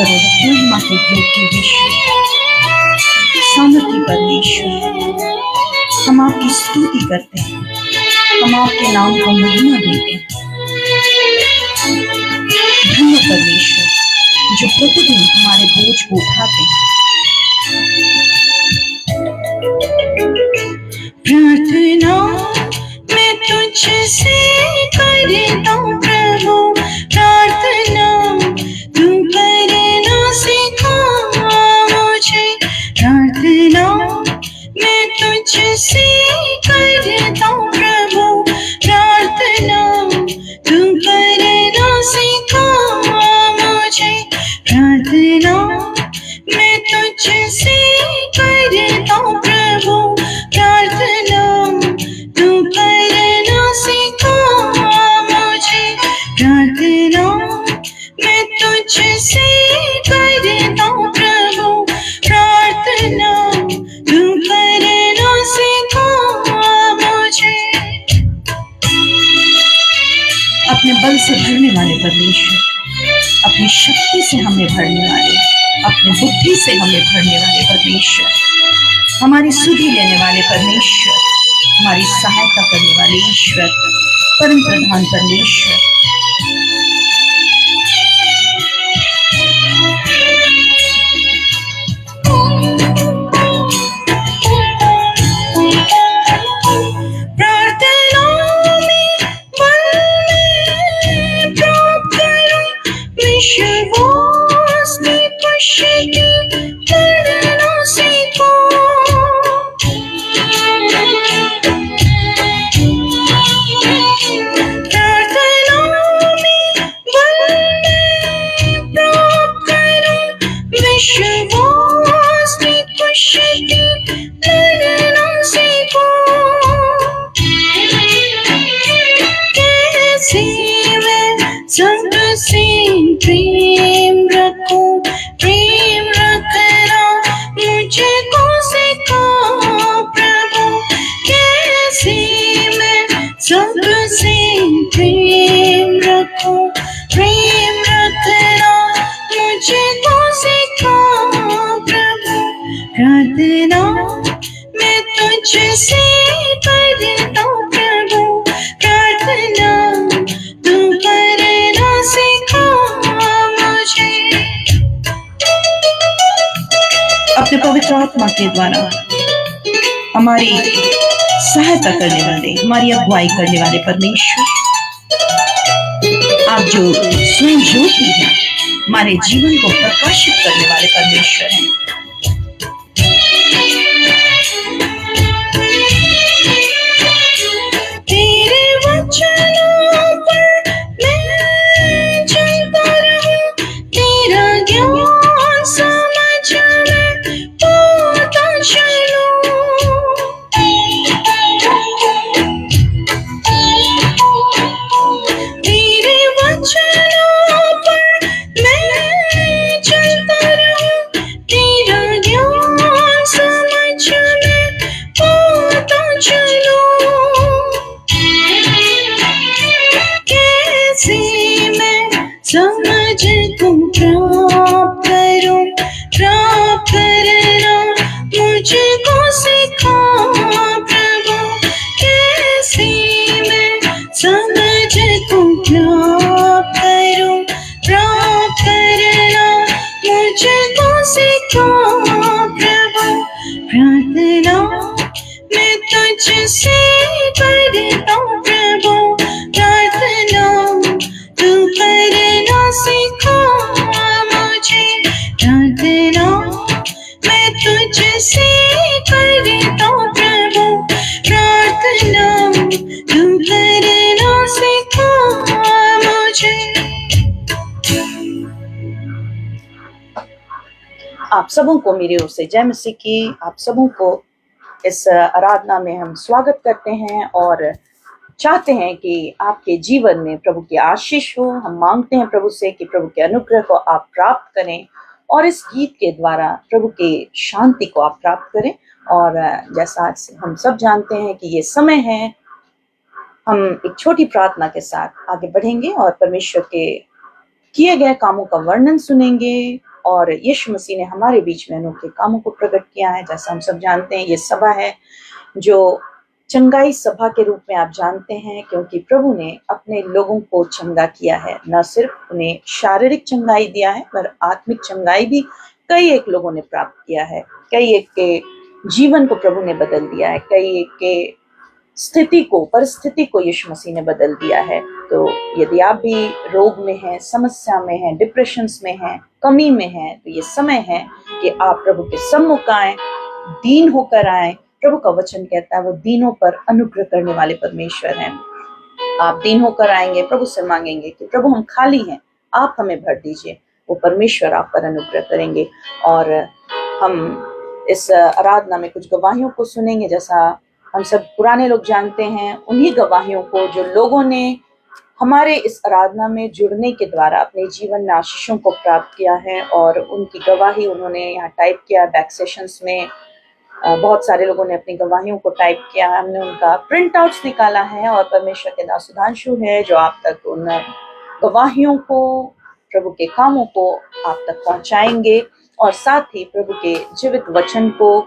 करो महिमा के योग्य ईश्वर, सामर्थ्य परमेश्वर, हम आपकी स्तुति करते हैं, हम आपके नाम को महिमा देते हैं। धन्य परमेश्वर जो प्रतिदिन हमारे बोझ को उठाते हैं। प्रार्थना मैं तुझसे करता हूँ प्रभु, प्रार्थना तू करना सिखा मुझे। प्रार्थना मैं तुझसे करता हूँ प्रभु, प्रार्थना तू करना सिखा मुझे। प्रार्थना मैं तुझसे करता हूँ प्रभु, प्रार्थना तू करना सिखा मुझे। प्रार्थना मैं तुझसे करता हूँ प्रभु, प्रार्थना तू करना सिखा मुझे। अपने बल से भरने वाले परमेश्वर, अपनी शक्ति से हमें भरने वाले, अपनी बुद्धि से हमें भरने वाले परमेश्वर, हमारी सुधि लेने वाले परमेश्वर, हमारी सहायता करने वाले ईश्वर, परम प्रधान परमेश्वर, अपने पवित्र आत्मा के द्वारा हमारी सहायता करने वाले, हमारी अगुवाई करने वाले परमेश्वर, आप जो स्वयं ज्योति हैं, हमारे जीवन को प्रकाशित करने वाले परमेश्वर हैं। तेरे वचनों पर मैं चलता रहूं, तेरा ज्ञान समझ में पाता चलूं। तेरे वचनों पर मैं चलता रहूं, तेरा ज्ञान समझ में पाता चलूं। कैसे मैं समझ को प्राप्त करूं, प्राप्त करना मुझको सिखा प्रभु। कैसे मैं समझ को प्राप्त करूं, प्राप्त करना मुझको सिखा प्रभु। प्रार्थना मैं तुझसे करता हूँ प्रभु, प्रार्थना तू करना सिखा मुझे। प्रार्थना मैं तुझसे करता हूँ प्रभु, प्रार्थना तू करना सिखा मुझे। आप सबों को मेरी ओर से जय मसीह की। आप सबों को इस आराधना में हम स्वागत करते हैं और चाहते हैं कि आपके जीवन में प्रभु की आशीष हो। हम मांगते हैं प्रभु से कि प्रभु के अनुग्रह को आप प्राप्त करें और इस गीत के द्वारा प्रभु की शांति को आप प्राप्त करें। और जैसा हम सब जानते हैं कि ये समय है, हम एक छोटी प्रार्थना के साथ आगे बढ़ेंगे और परमेश्वर के किए गए कामों का वर्णन सुनेंगे और यीशु मसीह ने हमारे बीच में अनोखे कामों को प्रकट किया है। जैसा हम सब जानते हैं, ये सभा है जो चंगाई सभा के रूप में आप जानते हैं, क्योंकि प्रभु ने अपने लोगों को चंगा किया है। न सिर्फ उन्हें शारीरिक चंगाई दिया है, पर आत्मिक चंगाई भी कई एक लोगों ने प्राप्त किया है। कई एक के जीवन को प्रभु ने बदल दिया है, कई एक के परिस्थिति को यीशु मसीह ने बदल दिया है। तो यदि आप भी रोग में हैं, समस्या में हैं, डिप्रेशंस में हैं, कमी में हैं, तो ये समय है कि आप प्रभु के सम्मुख आएं, दीन होकर आएं। प्रभु का वचन कहता है वो दीनों पर अनुग्रह करने वाले परमेश्वर हैं। आप दीन होकर आएंगे, प्रभु से मांगेंगे कि प्रभु हम खाली हैं, आप हमें भर दीजिए, वो परमेश्वर आप पर अनुग्रह करेंगे। और हम इस आराधना में कुछ गवाहियों को सुनेंगे। जैसा हम सब पुराने लोग जानते हैं, उन्हीं गवाहियों को जो लोगों ने हमारे इस आराधना में जुड़ने के द्वारा अपने जीवन में आशीषों को प्राप्त किया है, और उनकी गवाही उन्होंने यहाँ टाइप किया। बैक सेशंस में बहुत सारे लोगों ने अपनी गवाहियों को टाइप किया, हमने उनका प्रिंट आउट्स निकाला है, और परमेश्वर के दास सुधांशु है जो आप तक उन गवाहियों को, प्रभु के कामों को आप तक पहुंचाएंगे, और साथ ही प्रभु के जीवित वचन को,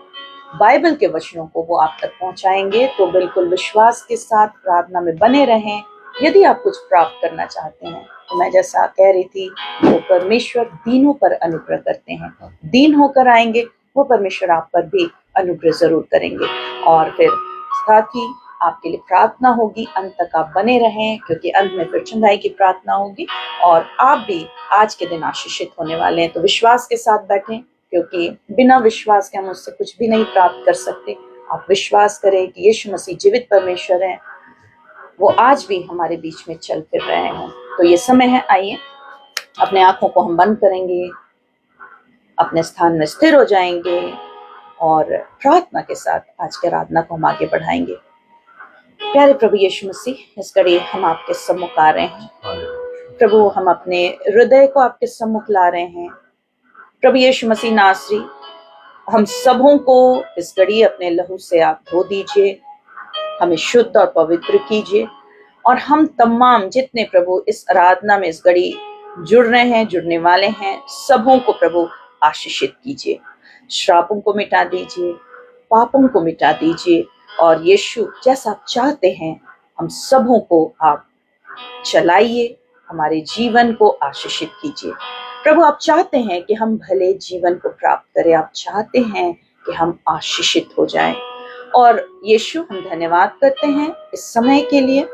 बाइबल के वचनों को वो आप तक पहुंचाएंगे। तो बिल्कुल विश्वास के साथ प्रार्थना में बने रहें। यदि आप कुछ प्राप्त करना चाहते हैं, तो मैं जैसा कह रही थी, वो परमेश्वर दीनों पर अनुग्रह करते हैं। दीन होकर आएंगे, वो परमेश्वर आप पर भी अनुग्रह जरूर करेंगे। और फिर साथ ही आपके लिए प्रार्थना होगी, अंत तक आप बने रहें, क्योंकि अंत में फिर चंगाई की प्रार्थना होगी, और आप भी आज के दिन आशीषित होने वाले हैं। तो विश्वास के साथ बैठें, क्योंकि बिना विश्वास के हम उससे कुछ भी नहीं प्राप्त कर सकते। आप विश्वास करें कि यीशु मसीह जीवित परमेश्वर हैं, वो आज भी हमारे बीच में चल फिर रहे हैं। तो ये समय है, आइए अपने आंखों को हम बंद करेंगे, अपने स्थान में स्थिर हो जाएंगे, और प्रार्थना के साथ आज के आराधना को हम आगे बढ़ाएंगे। प्यारे प्रभु यीशु मसीह, इस घड़ी हम आपके सम्मुख आ रहे हैं। प्रभु, हम अपने हृदय को आपके सम्मुख ला रहे हैं। प्रभु यीशु मसीह नासरी, हम सबों को इस घड़ी अपने लहू से आप धो दीजिए, हमें शुद्ध और पवित्र कीजिए, और हम तमाम जितने प्रभु इस आराधना में इस घड़ी जुड़ रहे हैं, जुड़ने वाले हैं, सबों को प्रभु आशीषित कीजिए। श्रापों को मिटा दीजिए, पापों को मिटा दीजिए, और यीशु जैसा आप चाहते हैं हम सबों को आप चलाइए, हमारे जीवन को आशीषित कीजिए। प्रभु, आप चाहते हैं कि हम भले जीवन को प्राप्त करें, आप चाहते हैं कि हम आशीषित हो जाएं। और यीशु, हम धन्यवाद करते हैं इस समय के लिए,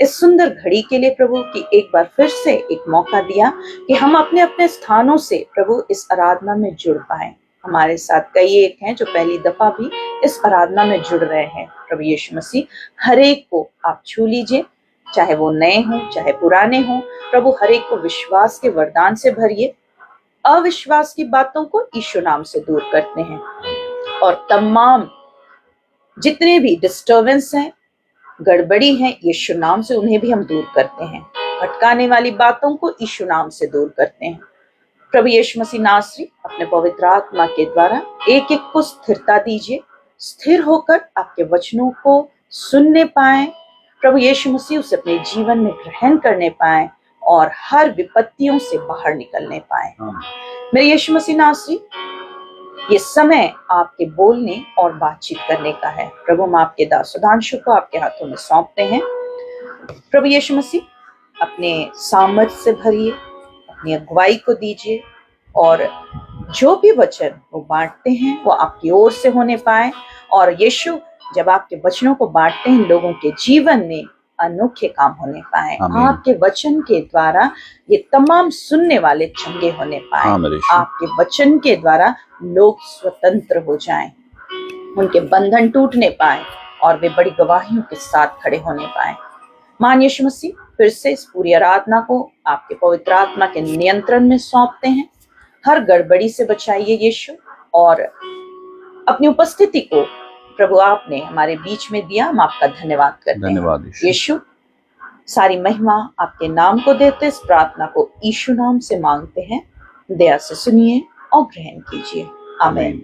इस सुंदर घड़ी के लिए प्रभु, कि एक बार फिर से एक मौका दिया कि हम अपने अपने स्थानों से प्रभु इस आराधना में जुड़ पाए। हमारे साथ कई एक हैं जो पहली दफा भी इस आराधना में जुड़ रहे हैं। प्रभु यीशु मसीह, हर एक को आप छू लीजिए, चाहे वो नए हों चाहे पुराने हों। प्रभु, हर एक को विश्वास के वरदान से भरिए। अविश्वास की बातों को यीशु नाम से दूर करते हैं, और तमाम जितने भी डिस्टर्बेंस हैं, गड़बड़ी है, यीशु नाम से उन्हें भी हम दूर करते हैं। भटकाने वाली बातों को यीशु नाम से दूर करते हैं। प्रभु यीशु मसीह नासरी, अपने पवित्र आत्मा के द्वारा एक एक को स्थिरता दीजिए, स्थिर होकर आपके वचनों को सुनने पाए। प्रभु यीशु मसीह उसे अपने जीवन में ग्रहण करने पाए, और हर विपत्तियों से बाहर निकलने पाए। मेरे यीशु मसीह नासरी, ये समय आपके बोलने और बातचीत करने का है। प्रभु, हम आपके दास सुधांशु को आपके हाथों में सौंपते हैं। प्रभु यीशु मसीह, अपने सामर्थ से भरिए, अपनी अगुवाई को दीजिए, और जो भी वचन वो बांटते हैं वो आपकी ओर से होने पाए। और यीशु, जब आपके वचनों को बांटते हैं, लोगों के जीवन में अनोखे काम होने पाए। आपके वचन के द्वारा ये तमाम सुनने वाले चंगे होने पाए। आपके वचन के द्वारा लोग स्वतंत्र हो जाएं, उनके बंधन टूटने पाए, और वे बड़ी गवाहियों के साथ खड़े होने पाए। मान यीशु मसीह, फिर से इस पूरी आराधना को आपके पवित्र आत्मा के नियंत्रण में सौंपते हैं। हर गड़बड़ी से बचाइए यीशु, और अपनी उपस्थिति को प्रभु आपने हमारे बीच में दिया, हम आपका धन्यवाद करते हैं। यीशु, सारी महिमा आपके नाम को देते, इस प्रार्थना को यीशु नाम से मांगते हैं। दया से सुनिए और ग्रहण कीजिए, आमीन।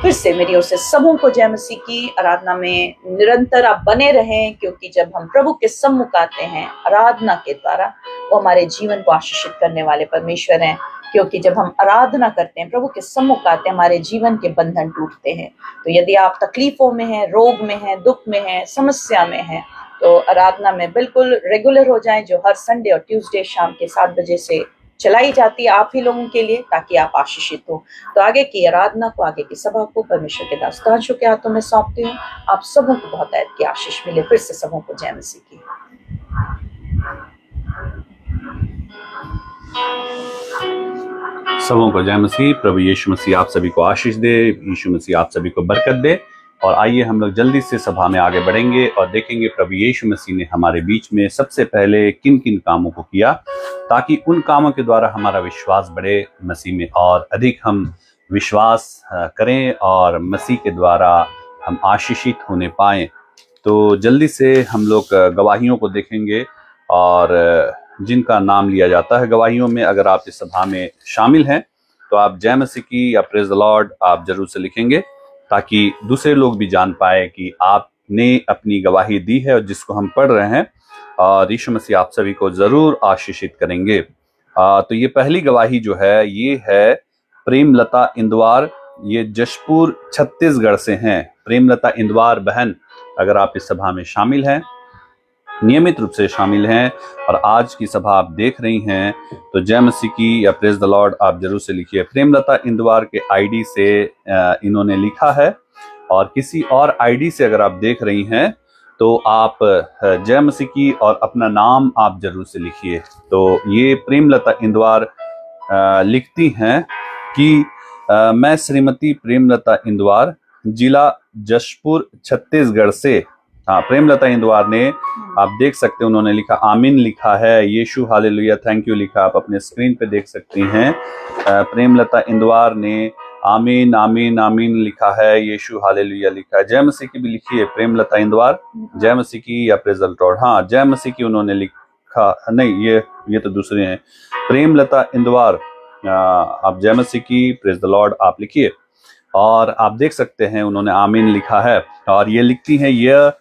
फिर से मेरी ओर से सबों को जय मसीह की। आराधना में निरंतर आप बने रहें, क्योंकि जब हम प्रभु के सम्मुख आते हैं आराधना के द्वारा, वो हमारे जीवन को आशीषित करने वाले परमेश्वर हैं। क्योंकि जब हम आराधना करते हैं, प्रभु के सम्मुख आते हैं, हमारे जीवन के बंधन टूटते हैं। तो यदि आप तकलीफों में हैं, रोग में हैं, दुख में हैं, समस्या में हैं, तो आराधना में बिल्कुल रेगुलर हो जाएं, जो हर संडे और ट्यूसडे शाम के 7 बजे से चलाई जाती है आप ही लोगों के लिए, ताकि आप आशीषित हो। तो आगे की आराधना को, आगे की सभा को परमेश्वर के दास तांशु के हाथों में सौंपती हूँ। आप सबों को बहुत ऐद की आशीष मिले। फिर से सबों को जय मसीह की। सबों को जय मसीह। प्रभु यीशु मसीह आप सभी को आशीष दे, यीशु मसीह आप सभी को बरकत दे। और आइए हम लोग जल्दी से सभा में आगे बढ़ेंगे और देखेंगे प्रभु यीशु मसीह ने हमारे बीच में सबसे पहले किन किन कामों को किया, ताकि उन कामों के द्वारा हमारा विश्वास बढ़े मसीह में, और अधिक हम विश्वास करें और मसीह के द्वारा हम आशीषित होने पाएं। तो जल्दी से हम लोग गवाहियों को देखेंगे, और जिनका नाम लिया जाता है गवाहियों में, अगर आप इस सभा में शामिल हैं तो आप जय मसीह की या प्रेज द लॉर्ड आप जरूर से लिखेंगे, ताकि दूसरे लोग भी जान पाए कि आपने अपनी गवाही दी है, और जिसको हम पढ़ रहे हैं और यीशु मसीह आप सभी को जरूर आशीषित करेंगे। तो ये पहली गवाही जो है ये है प्रेमलता इंदवार, ये जशपुर छत्तीसगढ़ से हैं। प्रेमलता इंदवार बहन, अगर आप इस सभा में शामिल हैं, नियमित रूप से शामिल हैं और आज की सभा आप देख रही हैं, तो जय मसीह की या प्रेज द लॉर्ड आप जरूर से लिखिए। प्रेमलता इंदवार के आईडी से इन्होंने लिखा है, और किसी और आईडी से अगर आप देख रही हैं तो आप जय मसीह की और अपना नाम आप जरूर से लिखिए। तो ये प्रेमलता इंदवार लिखती हैं कि मैं श्रीमती प्रेमलता इंदवार, जिला जशपुर छत्तीसगढ़ से। हाँ, प्रेमलता इंदवार ने, आप देख सकते हैं उन्होंने लिखा आमीन लिखा है, यीशु हालेलुया थैंक यू लिखा, आप अपने स्क्रीन पे देख सकती हैं। प्रेमलता इंदवार ने आमीन आमीन आमीन लिखा है, यीशु हालेलुया लिखा है। जय मसीह की भी लिखी है प्रेमलता इंदवार, जय मसीह की या प्रेज द लॉर्ड। हाँ, जय मसीह की उन्होंने लिखा नहीं, ये तो दूसरे हैं। प्रेमलता इंदवार, आप जय मसीह की प्रेज द लॉर्ड आप लिखिए, और आप देख सकते हैं उन्होंने आमीन लिखा है। और ये लिखती हैं, यह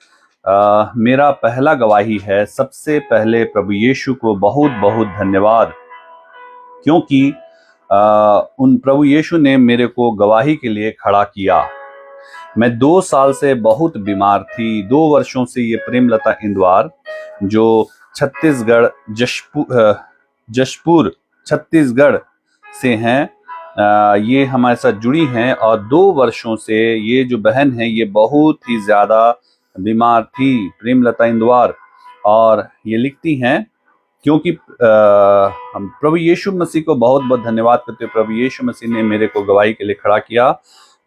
मेरा पहला गवाही है। सबसे पहले प्रभु यीशु को बहुत बहुत धन्यवाद, क्योंकि उन प्रभु यीशु ने मेरे को गवाही के लिए खड़ा किया। मैं 2 साल से बहुत बीमार थी। 2 वर्षों से ये प्रेमलता इंदवार जो छत्तीसगढ़ जशपुर छत्तीसगढ़ से हैं, ये हमारे साथ जुड़ी हैं, और 2 वर्षों से ये जो बहन है ये बहुत ही ज़्यादा बीमार थी, प्रेमलता इंदवार। और ये लिखती हैं, क्योंकि हम प्रभु यीशु मसीह को बहुत बहुत धन्यवाद करते हैं। प्रभु यीशु मसीह ने मेरे को गवाही के लिए खड़ा किया।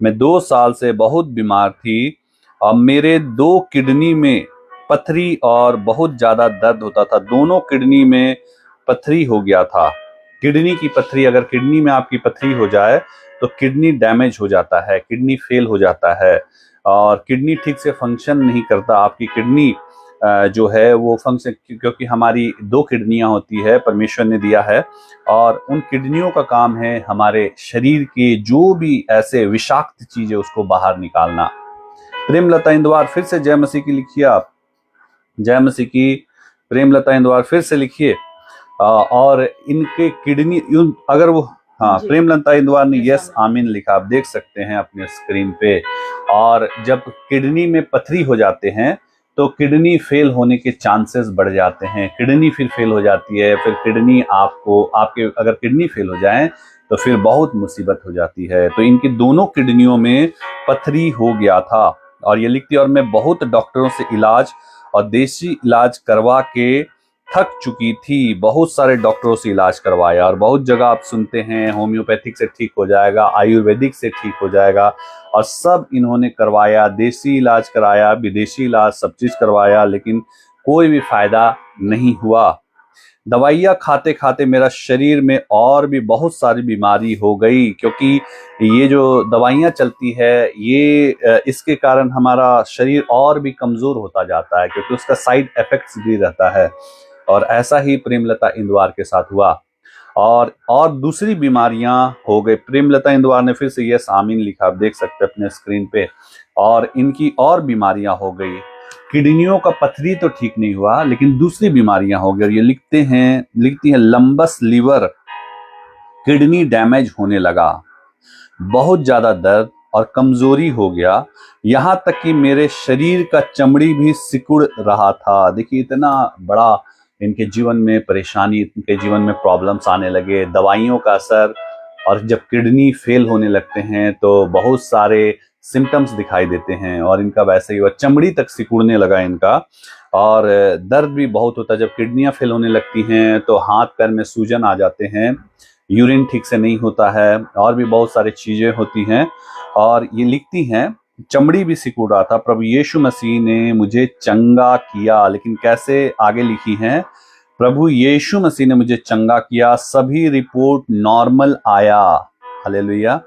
मैं 2 साल से बहुत बीमार थी, और मेरे 2 किडनी में पथरी और बहुत ज़्यादा दर्द होता था। दोनों किडनी में पथरी हो गया था। किडनी की पथरी, अगर किडनी में आपकी पथरी हो जाए तो किडनी डैमेज हो जाता है, किडनी फेल हो जाता है, और किडनी ठीक से फंक्शन नहीं करता। आपकी किडनी जो है वो फंक्शन, क्योंकि हमारी 2 किडनियां होती है, परमेश्वर ने दिया है, और उन किडनियों का काम है हमारे शरीर के जो भी ऐसे विषाक्त चीजें उसको बाहर निकालना। प्रेमलता इंदवार फिर से जय मसीह की लिखिए, आप जय मसीह की प्रेमलता इंदवार फिर से लिखिए। और इनके किडनी, अगर वो, हाँ, प्रेमलता इंदवार ने यस आमीन लिखा, आप देख सकते हैं अपने स्क्रीन पे। और जब किडनी में पथरी हो जाते हैं तो किडनी फेल होने के चांसेस बढ़ जाते हैं। किडनी फिर फेल हो जाती है, फिर किडनी आपके अगर किडनी फेल हो जाए तो फिर बहुत मुसीबत हो जाती है। तो इनकी दोनों किडनियों में पथरी हो गया था, और ये लिखती है, और मैं बहुत डॉक्टरों से इलाज और देसी इलाज करवा के थक चुकी थी। बहुत सारे डॉक्टरों से इलाज करवाया, और बहुत जगह आप सुनते हैं होम्योपैथिक से ठीक हो जाएगा, आयुर्वेदिक से ठीक हो जाएगा, और सब इन्होंने करवाया। देसी इलाज कराया, विदेशी इलाज, सब चीज करवाया, लेकिन कोई भी फायदा नहीं हुआ। दवाइयाँ खाते खाते मेरा शरीर में और भी बहुत सारी बीमारी हो गई, क्योंकि ये जो दवाइयाँ चलती है ये इसके कारण हमारा शरीर और भी कमजोर होता जाता है, क्योंकि उसका साइड इफेक्ट्स भी रहता है। और ऐसा ही प्रेमलता इंदवार के साथ हुआ, और दूसरी बीमारियां हो गई। प्रेमलता इंदवार ने फिर से यस आमीन लिखा, आप देख सकते हैं अपने स्क्रीन पे। और इनकी और बीमारियां हो गई। किडनियों का पथरी तो ठीक नहीं हुआ, लेकिन दूसरी बीमारियां हो गई। और ये लिखती हैं लंबस लीवर, किडनी डैमेज होने लगा, बहुत ज्यादा दर्द और कमजोरी हो गया, यहाँ तक कि मेरे शरीर का चमड़ी भी सिकुड़ रहा था। देखिए इतना बड़ा इनके जीवन में परेशानी, इनके जीवन में प्रॉब्लम्स आने लगे, दवाइयों का असर, और जब किडनी फेल होने लगते हैं तो बहुत सारे सिम्टम्स दिखाई देते हैं, और इनका वैसे ही हुआ, चमड़ी तक सिकुड़ने लगा इनका, और दर्द भी बहुत होता है। जब किडनियां फेल होने लगती हैं तो हाथ पैर में सूजन आ जाते हैं, यूरिन ठीक से नहीं होता है, और भी बहुत सारी चीजें होती हैं। और ये लिखती हैं, चमड़ी भी सिकुड़ रहा था, प्रभु यीशु मसीह ने मुझे चंगा किया। लेकिन कैसे, आगे लिखी हैं, प्रभु यीशु मसीह ने मुझे चंगा किया, सभी रिपोर्ट नॉर्मल आया। हालेलुया।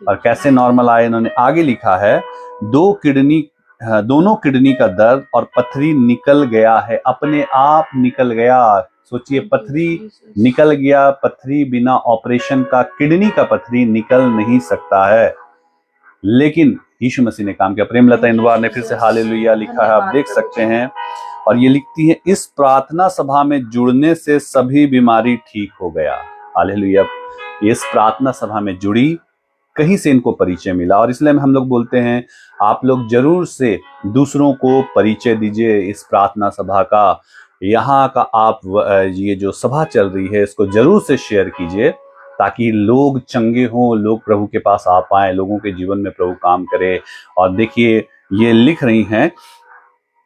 और कैसे नॉर्मल आए, इन्होंने आगे लिखा है, दोनों किडनी का दर्द और पथरी निकल गया है, अपने आप निकल गया। सोचिए, पथरी निकल गया। पथरी बिना ऑपरेशन का, किडनी का पथरी निकल नहीं सकता है, लेकिन यीशु मसीह ने काम किया। प्रेमलता इंदवार ने फिर से हालेलुया लिखा है, आप देख सकते हैं। और ये लिखती है, इस प्रार्थना सभा में जुड़ने से सभी बीमारी ठीक हो गया। हालेलुया। इस प्रार्थना सभा में जुड़ी, कहीं से इनको परिचय मिला, और इसलिए हम लोग बोलते हैं आप लोग जरूर से दूसरों को परिचय दीजिए इस प्रार्थना सभा का। यहाँ का आप ये जो सभा चल रही है इसको जरूर से शेयर कीजिए, ताकि लोग चंगे हों, लोग प्रभु के पास आ पाए, लोगों के जीवन में प्रभु काम करे। और देखिए ये लिख रही हैं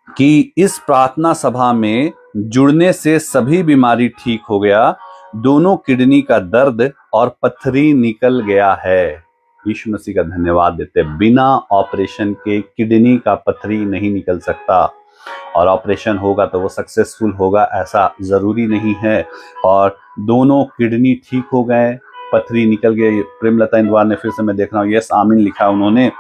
कि इस प्रार्थना सभा में जुड़ने से सभी बीमारी ठीक हो गया, दोनों किडनी का दर्द और पथरी निकल गया है। यीशु मसीह का धन्यवाद देते हैं। बिना ऑपरेशन के किडनी का पथरी नहीं निकल सकता, और ऑपरेशन होगा तो वो सक्सेसफुल होगा ऐसा जरूरी नहीं है। और दोनों किडनी ठीक हो गए, पथरी निकल गई। प्रेमलता इंदवार ने फिर से, मैं देख रहा हूँ, यस आमीन लिखा उन्होंने,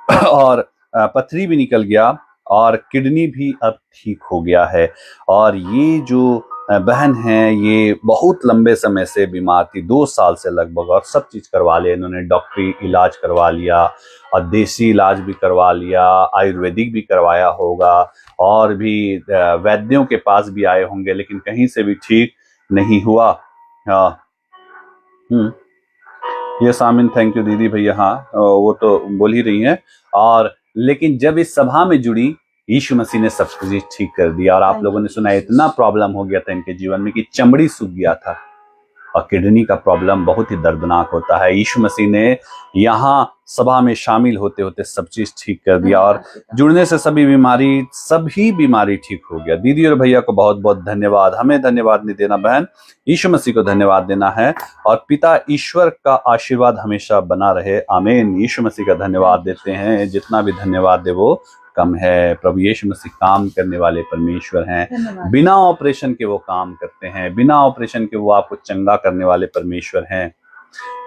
और पथरी भी निकल गया और किडनी भी अब ठीक हो गया है। और ये जो बहन है, ये बहुत लंबे समय से बीमार थी, 2 साल से लगभग, और सब चीज करवा लिया इन्होंने, डॉक्टरी इलाज करवा लिया, और देसी इलाज भी करवा लिया, आयुर्वेदिक भी करवाया होगा, और भी वैद्यों के पास भी आए होंगे, लेकिन कहीं से भी ठीक नहीं हुआ। ये सामिन, थैंक यू दीदी भैया। हाँ, वो तो बोल ही रही हैं। और लेकिन जब इस सभा में जुड़ी, यीशु मसीह ने सब कुछ ठीक कर दिया। और आप लोगों ने सुना, इतना प्रॉब्लम हो गया था इनके जीवन में कि चमड़ी सूख गया था, और किडनी का प्रॉब्लम बहुत ही दर्दनाक होता है। यीशु मसीह ने यहाँ सभा में शामिल होते होते सब चीज ठीक कर दिया, और जुड़ने से सभी बीमारी ठीक हो गया। दीदी और भैया को बहुत बहुत धन्यवाद। हमें धन्यवाद नहीं देना बहन, यीशु मसीह को धन्यवाद देना है, और पिता ईश्वर का आशीर्वाद हमेशा बना रहे। आमीन। यीशु मसीह का धन्यवाद देते हैं, जितना भी धन्यवाद दे वो कम है। प्रभु यीशु मसीह काम करने वाले परमेश्वर हैं, बिना ऑपरेशन के वो काम करते हैं, बिना ऑपरेशन के वो आपको चंगा करने वाले परमेश्वर हैं।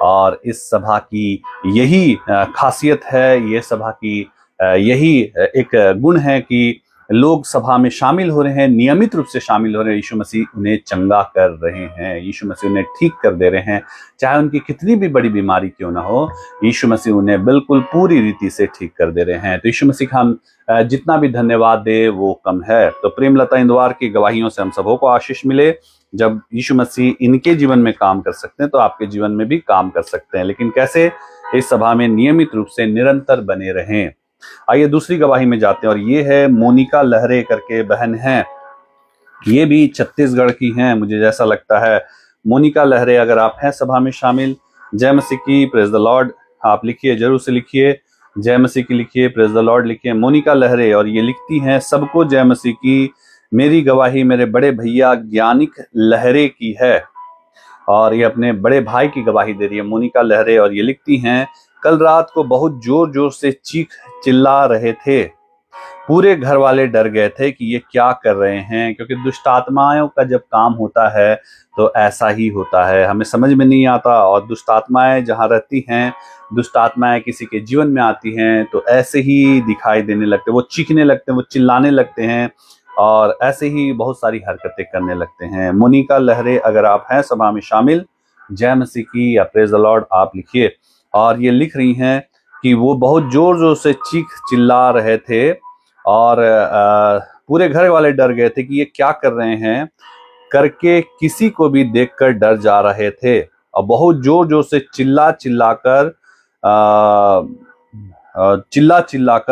और इस सभा की यही खासियत है, ये सभा की यही एक गुण है कि लोग सभा में शामिल हो रहे हैं, नियमित रूप से शामिल हो रहे हैं। यीशु मसीह उन्हें चंगा कर रहे हैं, यीशु मसीह उन्हें ठीक कर दे रहे हैं, चाहे उनकी कितनी भी बड़ी बीमारी क्यों ना हो, यीशु मसीह उन्हें बिल्कुल पूरी रीति से ठीक कर दे रहे हैं। तो यीशु मसीह का हम जितना भी धन्यवाद दे वो कम है। तो प्रेमलता इंदवार की गवाहियों से हम सबों को आशीष मिले। जब यीशु मसीह इनके जीवन में काम कर सकते हैं तो आपके जीवन में भी काम कर सकते हैं। लेकिन कैसे? इस सभा में नियमित रूप से निरंतर बने रहें। आइए दूसरी गवाही में जाते हैं, और ये है मोनिका लहरे करके बहन हैं, ये भी छत्तीसगढ़ की हैं मुझे जैसा लगता है। मोनिका लहरे, अगर आप हैं सभा में शामिल, जय मसीह की, प्रेज द लॉर्ड आप लिखिए, जरूर से लिखिए, जय मसीह की लिखिए, प्रेज द लॉर्ड लिखिए। मोनिका लहरे, और ये लिखती हैं, सबको जय मसीह की, मेरी गवाही मेरे बड़े भैया ज्ञानिक लहरे की है। और ये अपने बड़े भाई की गवाही दे रही है मोनिका लहरे, और ये लिखती हैं, कल रात को बहुत जोर जोर से चीख चिल्ला रहे थे, पूरे घर वाले डर गए थे कि ये क्या कर रहे हैं, क्योंकि दुष्ट आत्माओं का जब काम होता है तो ऐसा ही होता है, हमें समझ में नहीं आता। और दुष्ट आत्माएं जहाँ रहती हैं, दुष्ट आत्माएं किसी के जीवन में आती हैं तो ऐसे ही दिखाई देने लगते हैं, वो चीखने लगते हैं, वो चिल्लाने लगते हैं, और ऐसे ही बहुत सारी हरकतें करने लगते हैं। मोनिका लहरे, अगर आप हैं सभा में शामिल, जय मसीह की या प्रेज द लॉर्ड आप लिखिए। और ये लिख रही हैं कि वो बहुत जोर जोर से चीख चिल्ला रहे थे, और पूरे घर वाले डर गए थे कि ये क्या कर रहे हैं, करके किसी को भी देखकर डर जा रहे थे। और बहुत जोर जोर से चिल्ला चिल्लाकर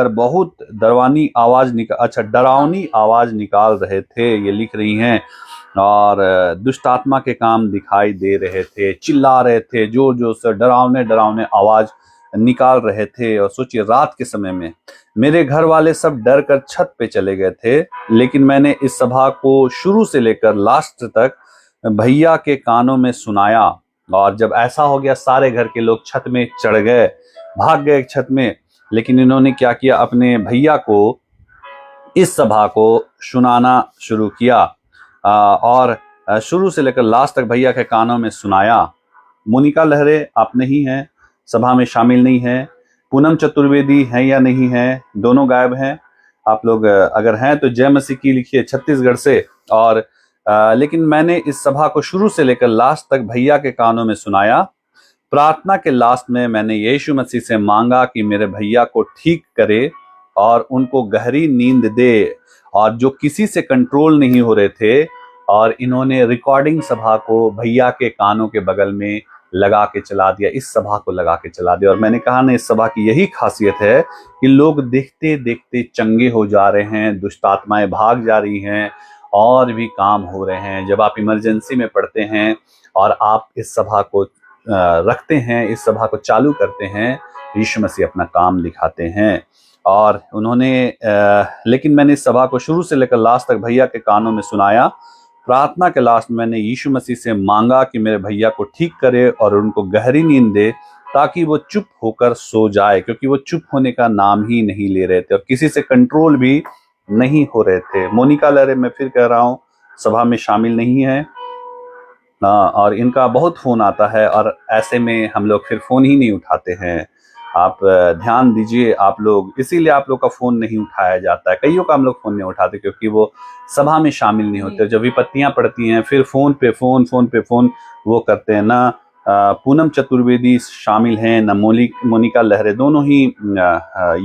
बहुत डरावनी आवाज निकाल रहे थे, ये लिख रही हैं। और दुष्ट आत्मा के काम दिखाई दे रहे थे, चिल्ला रहे थे, जोर जोर से डरावने आवाज निकाल रहे थे। और सोचिए, रात के समय में मेरे घर वाले सब डर कर छत पे चले गए थे, लेकिन मैंने इस सभा को शुरू से लेकर लास्ट तक भैया के कानों में सुनाया। और जब ऐसा हो गया, सारे घर के लोग छत में चढ़ गए, भाग गए छत में। लेकिन इन्होंने क्या किया, अपने भैया को इस सभा को सुनाना शुरू किया और शुरू से लेकर लास्ट तक भैया के कानों में सुनाया। मोनिका लहरे आप नहीं हैं, सभा में शामिल नहीं है। पूनम चतुर्वेदी हैं या नहीं हैं, दोनों गायब हैं। आप लोग अगर हैं तो जय मसीह की लिखिए छत्तीसगढ़ से। और लेकिन मैंने इस सभा को शुरू से लेकर लास्ट तक भैया के कानों में सुनाया। प्रार्थना के लास्ट में मैंने यीशु मसीह से मांगा कि मेरे भैया को ठीक करे और उनको गहरी नींद दे, और जो किसी से कंट्रोल नहीं हो रहे थे। और इन्होंने रिकॉर्डिंग सभा को भैया के कानों के बगल में लगा के चला दिया, इस सभा को लगा के चला दिया। और मैंने कहा ना, इस सभा की यही खासियत है कि लोग देखते देखते चंगे हो जा रहे हैं, दुष्ट आत्माएं भाग जा रही हैं और भी काम हो रहे हैं। जब आप इमरजेंसी में पड़ते हैं और आप इस सभा को रखते हैं, इस सभा को चालू करते हैं, यीशु मसीह अपना काम दिखाते हैं। और उन्होंने लेकिन मैंने इस सभा को शुरू से लेकर लास्ट तक भैया के कानों में सुनाया। प्रार्थना के लास्ट में मैंने यीशु मसीह से मांगा कि मेरे भैया को ठीक करे और उनको गहरी नींद दे, ताकि वो चुप होकर सो जाए, क्योंकि वो चुप होने का नाम ही नहीं ले रहे थे और किसी से कंट्रोल भी नहीं हो रहे थे। मोनिका लहरे, मैं फिर कह रहा हूँ, सभा में शामिल नहीं है। और इनका बहुत फोन आता है और ऐसे में हम लोग फिर फोन ही नहीं उठाते हैं। आप ध्यान दीजिए आप लोग, इसीलिए आप लोग का फोन नहीं उठाया जाता है। कईयों का हम लोग फोन नहीं उठाते क्योंकि वो सभा में शामिल नहीं होते। जब विपत्तियां पड़ती हैं फिर फोन पे फोन वो करते हैं ना। पूनम चतुर्वेदी शामिल हैं ना, मोनिका लहरे, दोनों ही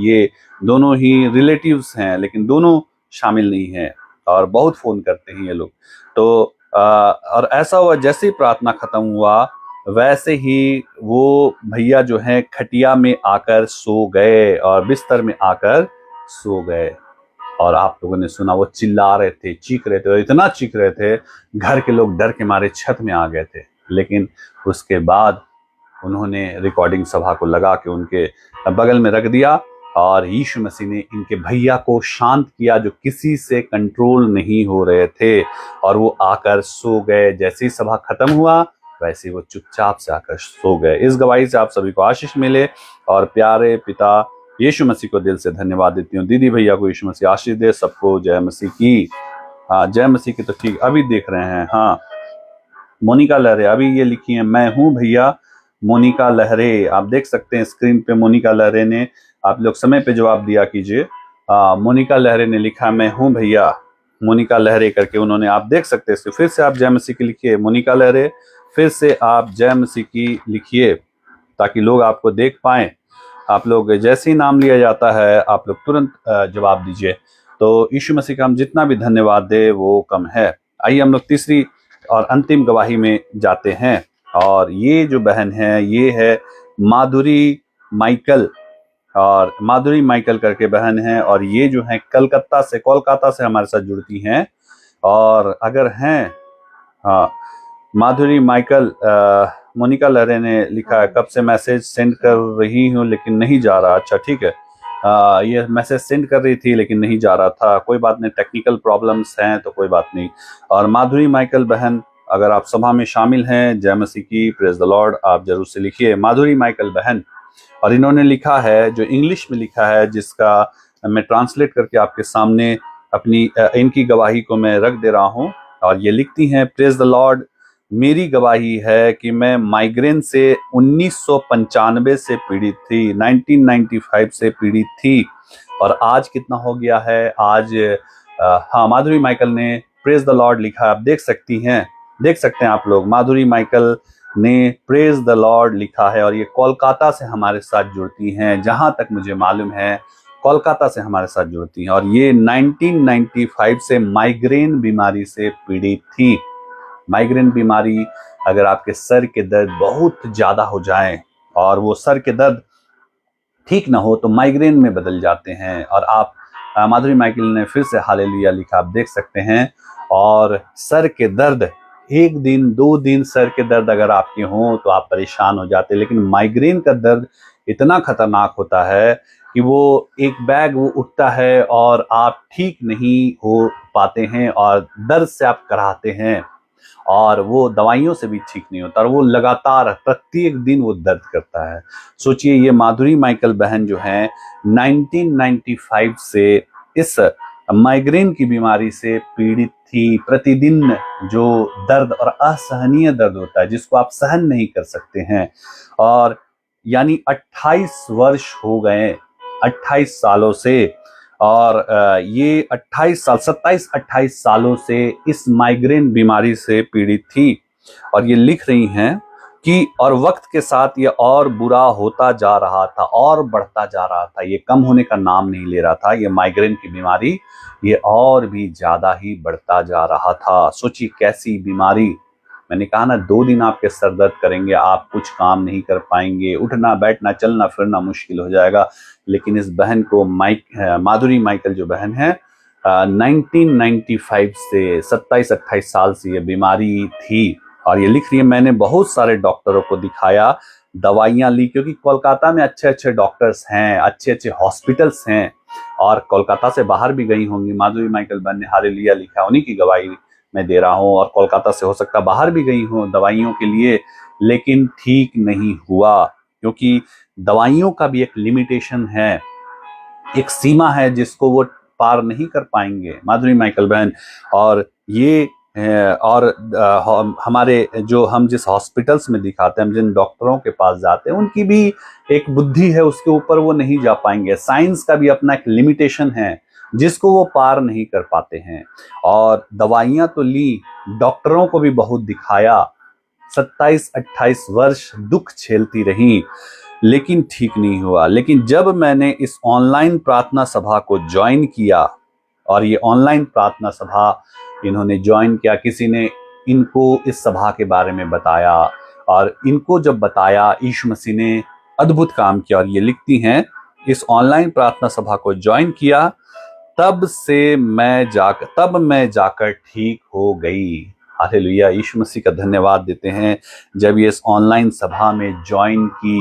ये दोनों ही रिलेटिव्स हैं, लेकिन दोनों शामिल नहीं हैं और बहुत फोन करते हैं ये लोग। तो और ऐसा हुआ, जैसे ही प्रार्थना खत्म हुआ वैसे ही वो भैया जो हैं खटिया में आकर सो गए और बिस्तर में आकर सो गए। और आप लोगों ने सुना वो चिल्ला रहे थे, चीख रहे थे, और इतना चीख रहे थे घर के लोग डर के मारे छत में आ गए थे। लेकिन उसके बाद उन्होंने रिकॉर्डिंग सभा को लगा के उनके बगल में रख दिया और यीशु मसीह ने इनके भैया को शांत किया, जो किसी से कंट्रोल नहीं हो रहे थे, और वो आकर सो गए। जैसे ही सभा खत्म हुआ वैसे वो चुपचाप से आकर सो गए। इस गवाही से आप सभी को आशीष मिले और प्यारे पिता यीशु मसीह को दिल से धन्यवाद देती हूँ। दीदी भैया को यीशु मसीह आशीष दे। सबको जय मसीह की। हाँ, जय मसीह की तो ठीक अभी देख रहे हैं। हाँ, मोनिका लहरे अभी ये लिखी है, मैं हूँ भैया मोनिका लहरे। आप देख सकते हैं स्क्रीन पे मोनिका लहरे ने, आप लोग समय पे जवाब दिया कीजिए। मोनिका लहरे ने लिखा, मैं हूँ भैया मोनिका लहरे करके उन्होंने, आप देख सकते हैं। फिर से आप जय मसीह की लिखिए, मोनिका लहरे, फिर से आप जय मसीह की लिखिए ताकि लोग आपको देख पाएं। आप लोग जैसे ही नाम लिया जाता है आप लोग तुरंत जवाब दीजिए। तो यीशु मसीह का हम जितना भी धन्यवाद दे वो कम है। आइए हम लोग तीसरी और अंतिम गवाही में जाते हैं। और ये जो बहन है ये है माधुरी माइकल, और माधुरी माइकल करके बहन है, और ये जो है कोलकाता से हमारे साथ जुड़ती हैं। और अगर हैं, हाँ, माधुरी माइकल, मोनिका लहरे ने लिखा है, कब से मैसेज सेंड कर रही हूँ लेकिन नहीं जा रहा। अच्छा ठीक है, ये मैसेज सेंड कर रही थी लेकिन नहीं जा रहा था। कोई बात नहीं, टेक्निकल प्रॉब्लम्स हैं तो कोई बात नहीं। और माधुरी माइकल बहन, अगर आप सभा में शामिल हैं, जय मसीह की, प्रेज द लॉर्ड, आप जरूर से लिखिए माधुरी माइकल बहन। और इन्होंने लिखा है जो इंग्लिश में लिखा है, जिसका मैं ट्रांसलेट करके आपके सामने अपनी इनकी गवाही को मैं रख दे रहा हूँ। और ये लिखती हैं, प्रेज द लॉर्ड, मेरी गवाही है कि मैं माइग्रेन से 1995 से पीड़ित थी, 1995 से पीड़ित थी, और आज कितना हो गया है आज। हाँ, माधुरी माइकल ने प्रेज द लॉर्ड लिखा, आप देख सकते हैं आप लोग, माधुरी माइकल ने प्रेज द लॉर्ड लिखा है। और ये कोलकाता से हमारे साथ जुड़ती हैं, जहां तक मुझे मालूम है कोलकाता से हमारे साथ जुड़ती हैं। और ये 1995 से माइग्रेन बीमारी से पीड़ित थी। माइग्रेन बीमारी अगर आपके सर के दर्द बहुत ज़्यादा हो जाए और वो सर के दर्द ठीक ना हो तो माइग्रेन में बदल जाते हैं। और आप माधुरी माइकल ने फिर से हालेलुया लिखा, आप देख सकते हैं। और सर के दर्द, एक दिन 2 दिन सर के दर्द अगर आपके हों तो आप परेशान हो जाते हैं, लेकिन माइग्रेन का दर्द इतना खतरनाक होता है कि वो एक बैग वो उठता है और आप ठीक नहीं हो पाते हैं और दर्द से आप कराहते हैं और वो दवाइयों से भी ठीक नहीं होता और वो लगातार प्रत्येक दिन वो दर्द करता है। सोचिए, ये माधुरी माइकल बहन जो हैं 1995 से इस माइग्रेन की बीमारी से पीड़ित थी। प्रतिदिन जो दर्द और असहनीय दर्द होता है जिसको आप सहन नहीं कर सकते हैं, और यानी 28 वर्ष हो गए, 28 सालों से। और ये 28 साल 27-28 सालों से इस माइग्रेन बीमारी से पीड़ित थी। और ये लिख रही हैं कि और वक्त के साथ ये और बुरा होता जा रहा था और बढ़ता जा रहा था, ये कम होने का नाम नहीं ले रहा था। ये माइग्रेन की बीमारी ये और भी ज्यादा ही बढ़ता जा रहा था। सोचिए कैसी बीमारी। मैंने कहा ना, 2 दिन आपके सर दर्द करेंगे, आप कुछ काम नहीं कर पाएंगे, उठना बैठना चलना फिरना मुश्किल हो जाएगा। लेकिन इस बहन को माधुरी माइकल जो बहन है 1995 से 27-28 साल से ये बीमारी थी। और ये लिख रही है, मैंने बहुत सारे डॉक्टरों को दिखाया, दवाइयां ली, क्योंकि कोलकाता में अच्छे अच्छे डॉक्टर्स हैं, अच्छे अच्छे हॉस्पिटल्स हैं। और कोलकाता से बाहर भी गई होंगी माधुरी माइकल बहन ने, हालेलुया लिखा, उन्हीं की गवाही मैं दे रहा हूँ। और कोलकाता से हो सकता बाहर भी गई हूँ दवाइयों के लिए, लेकिन ठीक नहीं हुआ, क्योंकि दवाइयों का भी एक लिमिटेशन है, एक सीमा है जिसको वो पार नहीं कर पाएंगे माधुरी माइकल बहन। और ये हमारे जो हम जिस हॉस्पिटल्स में दिखाते हैं, हम जिन डॉक्टरों के पास जाते हैं, उनकी भी एक बुद्धि है, उसके ऊपर वो नहीं जा पाएंगे। साइंस का भी अपना एक लिमिटेशन है जिसको वो पार नहीं कर पाते हैं। और दवाइयां तो ली, डॉक्टरों को भी बहुत दिखाया, 27-28 वर्ष दुख झेलती रही, लेकिन ठीक नहीं हुआ। लेकिन जब मैंने इस ऑनलाइन प्रार्थना सभा को ज्वाइन किया, और ये ऑनलाइन प्रार्थना सभा इन्होंने ज्वाइन किया, किसी ने इनको इस सभा के बारे में बताया, और इनको जब बताया, यीशु मसीह ने अद्भुत काम किया। और ये लिखती हैं, इस ऑनलाइन प्रार्थना सभा को ज्वाइन किया, तब मैं जाकर ठीक हो गई। हालेलुया, यीशु मसीह का धन्यवाद देते हैं। जब ये इस ऑनलाइन सभा में ज्वाइन की,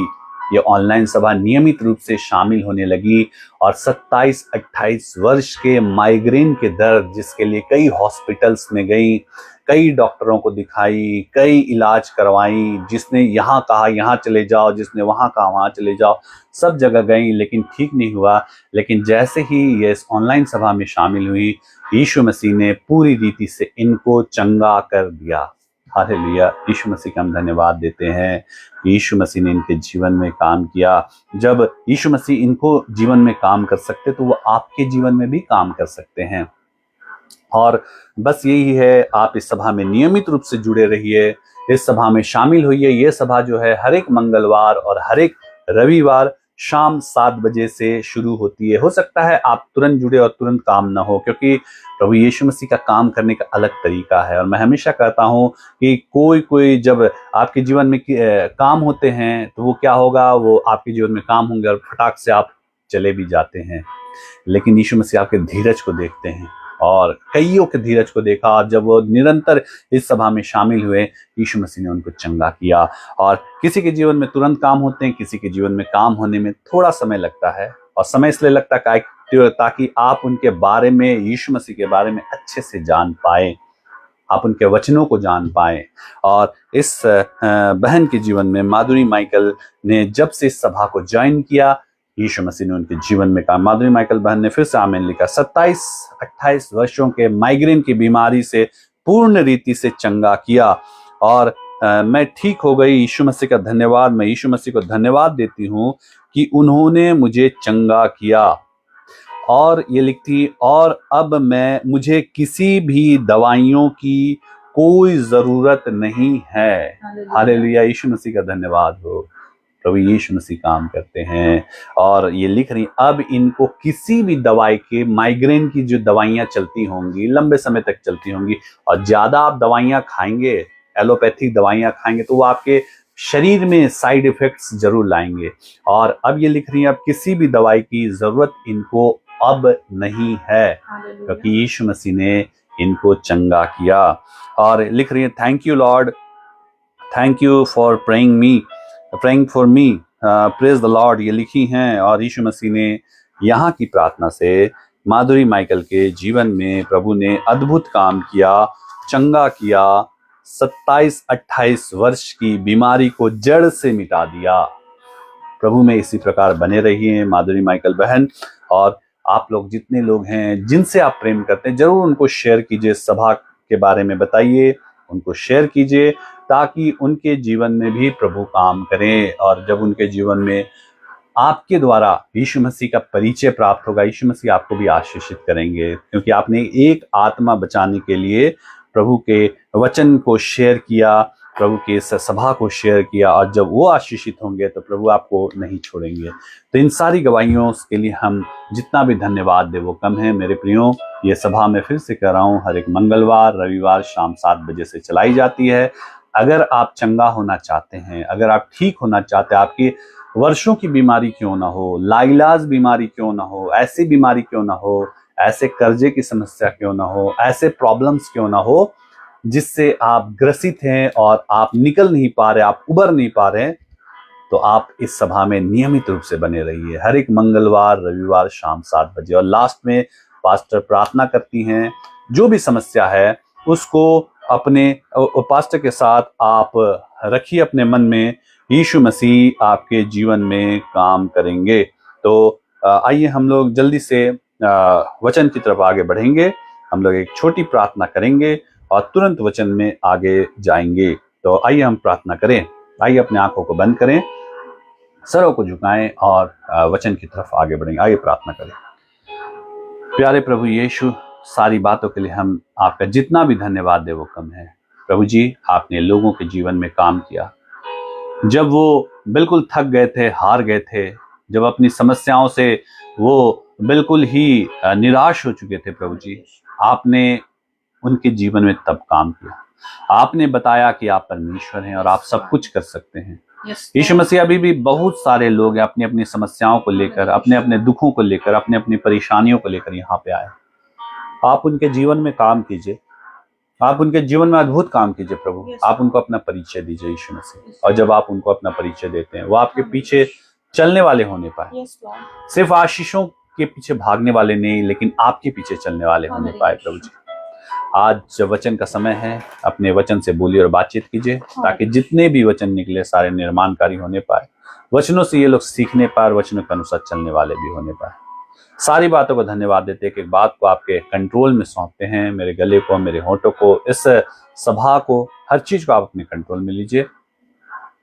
ये ऑनलाइन सभा नियमित रूप से शामिल होने लगी, और 27-28 वर्ष के माइग्रेन के दर्द, जिसके लिए कई हॉस्पिटल्स में गई, कई डॉक्टरों को दिखाई, कई इलाज करवाई, जिसने यहाँ कहा यहाँ चले जाओ, जिसने वहाँ कहा वहाँ चले जाओ, सब जगह गई, लेकिन ठीक नहीं हुआ। लेकिन जैसे ही ये इस ऑनलाइन सभा में शामिल हुई, यीशु मसीह ने पूरी रीति से इनको चंगा कर दिया। हालेलुया, यीशु मसीह का हम धन्यवाद देते हैं। यीशु मसीह ने इनके जीवन में काम किया। जब यीशु मसीह इनको जीवन में काम कर सकते, तो वो आपके जीवन में भी काम कर सकते हैं। और बस यही है, आप इस सभा में नियमित रूप से जुड़े रहिए, इस सभा में शामिल होइए। ये सभा जो है हर एक मंगलवार और हर एक रविवार शाम 7 बजे से शुरू होती है। हो सकता है आप तुरंत जुड़े और तुरंत काम ना हो, क्योंकि प्रभु यीशु मसीह का काम करने का अलग तरीका है। और मैं हमेशा कहता हूँ कि कोई जब आपके जीवन में काम होते हैं, तो वो क्या होगा, वो आपके जीवन में काम होंगे और फटाक से आप चले भी जाते हैं। लेकिन यीशु मसीह आपके धीरज को देखते हैं, और कईयों के धीरज को देखा, और जब वो निरंतर इस सभा में शामिल हुए, यीशु मसीह ने उनको चंगा किया। और किसी के जीवन में तुरंत काम होते हैं, किसी के जीवन में काम होने में थोड़ा समय लगता है। और समय इसलिए लगता है ताकि आप उनके बारे में, यीशु मसीह के बारे में अच्छे से जान पाए, आप उनके वचनों को जान पाए। और इस बहन के जीवन में, माधुरी माइकल ने जब से इस सभा को ज्वाइन किया, यीशु मसीह ने उनके जीवन में कहा। माधुरी माइकल बहन ने फिर से आमीन लिखा, 27-28 वर्षों के माइग्रेन की बीमारी से पूर्ण रीति से चंगा किया, और मैं ठीक हो गई। यीशु मसीह का धन्यवाद, मैं यीशु मसीह को धन्यवाद देती हूँ कि उन्होंने मुझे चंगा किया। और ये लिखती, और अब मुझे किसी भी दवाइयों की कोई जरूरत नहीं है। हालेलुया, यीशु मसीह का धन्यवाद हो। प्रभु यीशु मसीह काम करते हैं। और ये लिख रही, अब इनको किसी भी दवाई के, माइग्रेन की जो दवाइयां चलती होंगी, लंबे समय तक चलती होंगी, और ज्यादा आप दवाइयां खाएंगे एलोपैथिक दवाइयाँ खाएंगे तो वो आपके शरीर में साइड इफेक्ट्स जरूर लाएंगे। और अब ये लिख रही हैं अब किसी भी दवाई की जरूरत इनको अब नहीं है, क्योंकि यीशु मसीह ने इनको चंगा किया। और लिख रही है thank you Lord, thank you for praying for me, praise the Lord, ये लिखी हैं। और यीशु मसीह ने यहाँ की प्रार्थना से माधुरी माइकल के जीवन में प्रभु ने अद्भुत काम किया, चंगा किया। 27-28 वर्ष की बीमारी को जड़ से मिटा दिया। प्रभु में इसी प्रकार बने रहिए माधुरी माइकल बहन। और आप लोग जितने लोग हैं जिनसे आप प्रेम करते हैं जरूर उनको शेयर कीजिए, सभा के बारे में बताइए, उनको शेयर कीजिए ताकि उनके जीवन में भी प्रभु काम करें। और जब उनके जीवन में आपके द्वारा यीशु मसीह का परिचय प्राप्त होगा, यीशु मसीह आपको भी आशीषित करेंगे, क्योंकि आपने एक आत्मा बचाने के लिए प्रभु के वचन को शेयर किया, प्रभु के सभा को शेयर किया। और जब वो आशीषित होंगे तो प्रभु आपको नहीं छोड़ेंगे। तो इन सारी गवाहियों के लिए हम जितना भी धन्यवाद दे वो कम है। मेरे प्रियो, ये सभा मैं फिर से कह रहा हूँ हर एक मंगलवार रविवार शाम 7 बजे से चलाई जाती है। अगर आप चंगा होना चाहते हैं, अगर आप ठीक होना चाहते हैं, आपकी वर्षों की बीमारी क्यों ना हो, लाइलाज बीमारी क्यों ना हो, ऐसी बीमारी क्यों ना हो, ऐसे कर्जे की समस्या क्यों ना हो, ऐसे प्रॉब्लम्स क्यों ना हो जिससे आप ग्रसित हैं और आप निकल नहीं पा रहे, आप उबर नहीं पा रहे, तो आप इस सभा में नियमित रूप से बने रहिए हर एक मंगलवार रविवार शाम 7 बजे। और लास्ट में पास्टर प्रार्थना करती हैं। जो भी समस्या है उसको अपने पास्टर के साथ आप रखिए अपने मन में, यीशु मसीह आपके जीवन में काम करेंगे। तो आइए हम लोग जल्दी से वचन की तरफ आगे बढ़ेंगे। हम लोग एक छोटी प्रार्थना करेंगे और तुरंत वचन में आगे जाएंगे। तो आइए हम प्रार्थना करें। आइए अपने आंखों को बंद करें, सरों को झुकाएं और वचन की तरफ आगे बढ़ेंगे। आइए प्रार्थना करें। प्यारे प्रभु यीशु, सारी बातों के लिए हम आपका जितना भी धन्यवाद दे वो कम है। प्रभु जी, आपने लोगों के जीवन में काम किया। जब वो बिल्कुल थक गए थे, हार गए थे, जब अपनी समस्याओं से वो बिल्कुल ही निराश हो चुके थे, प्रभु जी आपने उनके जीवन में तब काम किया। आपने बताया कि आप परमेश्वर हैं और आप सब कुछ कर सकते हैं। यीशु मसीह, अभी भी बहुत सारे लोग अपनी अपनी समस्याओं को लेकर, अपने अपने दुखों को लेकर, अपने अपनी परेशानियों को लेकर यहाँ पे आए। आप उनके जीवन में काम कीजिए, आप उनके जीवन में अद्भुत काम कीजिए प्रभु। आप उनको अपना परिचय दीजिए यीशु मसीह। और जब आप उनको अपना परिचय देते हैं वो आपके पीछे चलने वाले होने पाए, सिर्फ आशीषों के पीछे भागने वाले नहीं, लेकिन आपके पीछे चलने वाले होने पाए। प्रभु जी, आज जब वचन का समय है, अपने वचन से बोलिए और बातचीत कीजिए ताकि जितने भी वचन निकले सारे निर्माणकारी होने पाए। वचनों से ये लोग सीखने पाए, वचनों के अनुसार चलने वाले भी होने पाए। सारी बातों को धन्यवाद देते कि बात को आपके कंट्रोल में सौंपते हैं। मेरे गले को, मेरे होठों को, इस सभा को, हर चीज को आप अपने कंट्रोल में लीजिए।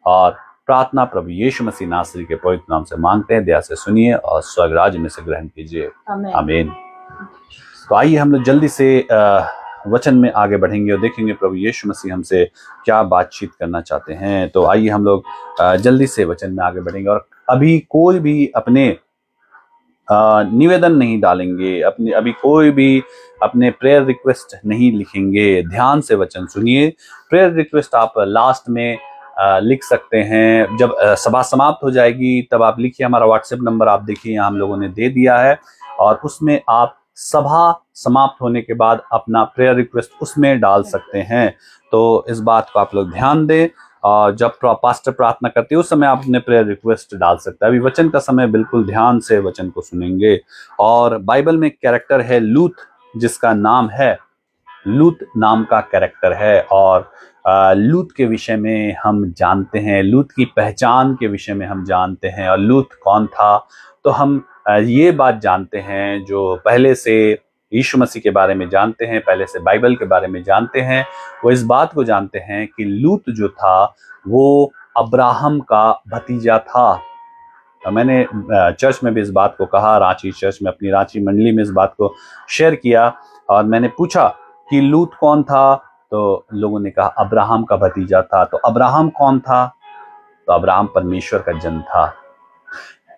और प्रार्थना प्रभु यीशु मसीह नासरी के पवित्र नाम से मांगते हैं। दया से सुनिए और स्वर्ग राज्य में से ग्रहण कीजिए। आमीन। तो आइए हम लोग जल्दी से वचन में आगे बढ़ेंगे और देखेंगे प्रभु यीशु मसीह हमसे क्या बातचीत करना चाहते हैं। तो आइए हम लोग जल्दी से वचन में आगे बढ़ेंगे। और अभी कोई भी अपने निवेदन नहीं डालेंगे, अभी कोई भी अपने प्रेयर रिक्वेस्ट नहीं लिखेंगे। ध्यान से वचन सुनिए। प्रेयर रिक्वेस्ट आप लास्ट में लिख सकते हैं। जब सभा समाप्त हो जाएगी तब आप लिखिए। हमारा व्हाट्सएप नंबर आप देखिए यहाँ हम लोगों ने दे दिया है, और उसमें आप सभा समाप्त होने के बाद अपना प्रेयर रिक्वेस्ट उसमें डाल सकते हैं। तो इस बात को आप लोग ध्यान दें। और जब पास्टर प्रार्थना करते हैं उस समय आप अपने प्रेयर रिक्वेस्ट डाल सकते हैं। अभी वचन का समय, बिल्कुल ध्यान से वचन को सुनेंगे। और बाइबल में कैरेक्टर है लूत, जिसका नाम है लूत नाम का कैरेक्टर है। और लूत के विषय में हम जानते हैं, लूत की पहचान के विषय में हम जानते हैं। और लूत कौन था, तो हम ये बात जानते हैं जो पहले से यीशु मसीह के बारे में जानते हैं, पहले से बाइबल के बारे में जानते हैं। वो इस बात को जानते हैं कि लूत जो था वो अब्राहम का भतीजा था। मैंने चर्च में भी इस बात को कहा, रांची चर्च में, अपनी रांची मंडली में इस बात को शेयर किया। और मैंने पूछा कि लूत कौन था, तो लोगों ने कहा अब्राहम का भतीजा था। तो अब्राहम कौन था, तो अब्राहम परमेश्वर का जन था।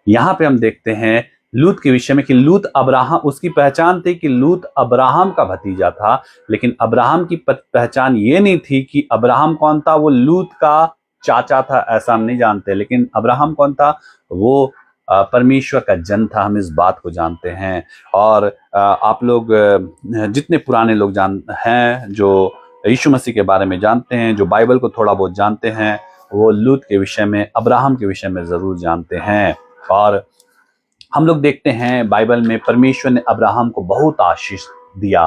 यहाँ पे हम देखते हैं लूत के विषय में कि लूत अब्राहम, उसकी पहचान थी कि लूत अब्राहम का भतीजा था, लेकिन अब्राहम की पहचान ये नहीं थी कि अब्राहम कौन था, वो लूत का चाचा था, ऐसा हम नहीं जानते। लेकिन अब्राहम कौन था, वो परमेश्वर का जन था, हम इस बात को जानते हैं। और आप लोग जितने पुराने लोग हैं जो यीशु मसीह के बारे में जानते हैं, जो बाइबल को थोड़ा बहुत जानते हैं, वो लूत के विषय में, अब्राहम के विषय में जरूर जानते हैं। और हम लोग देखते हैं बाइबल में परमेश्वर ने अब्राहम को बहुत आशीष दिया,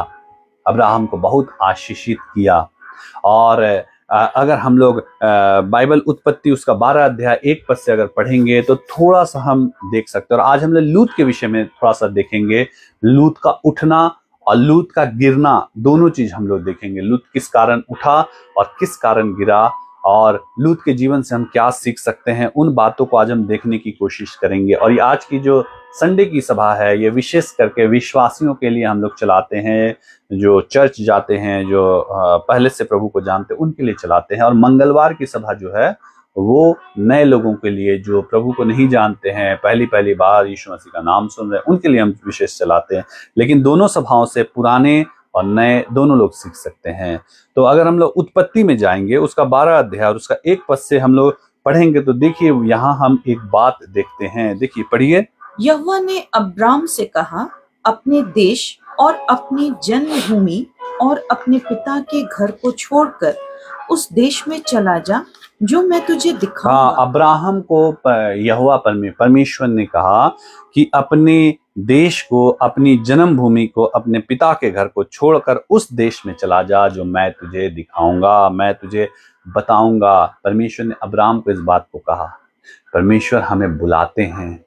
अब्राहम को बहुत आशीषित किया। और अगर हम लोग बाइबल उत्पत्ति उसका 12 अध्याय 1 पद से अगर पढ़ेंगे तो थोड़ा सा हम देख सकते हैं। और आज हम लोग लूत के विषय में थोड़ा सा देखेंगे, लूत का उठना और लूत का गिरना, दोनों चीज हम लोग देखेंगे। लूत किस कारण उठा और किस कारण गिरा, और लूत के जीवन से हम क्या सीख सकते हैं, उन बातों को आज हम देखने की कोशिश करेंगे। और ये आज की जो संडे की सभा है, ये विशेष करके विश्वासियों के लिए हम लोग चलाते हैं, जो चर्च जाते हैं, जो पहले से प्रभु को जानते हैं, उनके लिए चलाते हैं। और मंगलवार की सभा जो है वो नए लोगों के लिए, जो प्रभु को नहीं जानते हैं, पहली बार यीशु मसीह का नाम सुन रहे हैं, उनके लिए हम विशेष चलाते हैं। लेकिन दोनों सभाओं से पुराने और नए दोनों लोग सीख सकते हैं। तो अगर हम लोग उत्पत्ति में जाएंगे, उसका 12 अध्याय और उसका 1 पद से हम लोग पढ़ेंगे, तो देखिए यहाँ हम एक बात देखते हैं। देखिए, पढ़िए। यहोवा ने अब्राम से कहा, अपने देश और अपनी जन्मभूमि और अपने पिता के घर को छोड़कर उस देश में चला जा जो मैं तुझे दिखाऊंगा। हाँ, अब्राहम को यहोवा परमेश्वर ने कहा कि अपने देश को, अपनी जन्मभूमि को, अपने पिता के घर को छोड़कर उस देश में चला जा जो मैं तुझे दिखाऊंगा, मैं तुझे बताऊंगा। परमेश्वर ने अब्राहम को इस बात को कहा। परमेश्वर हमें बुलाते हैं,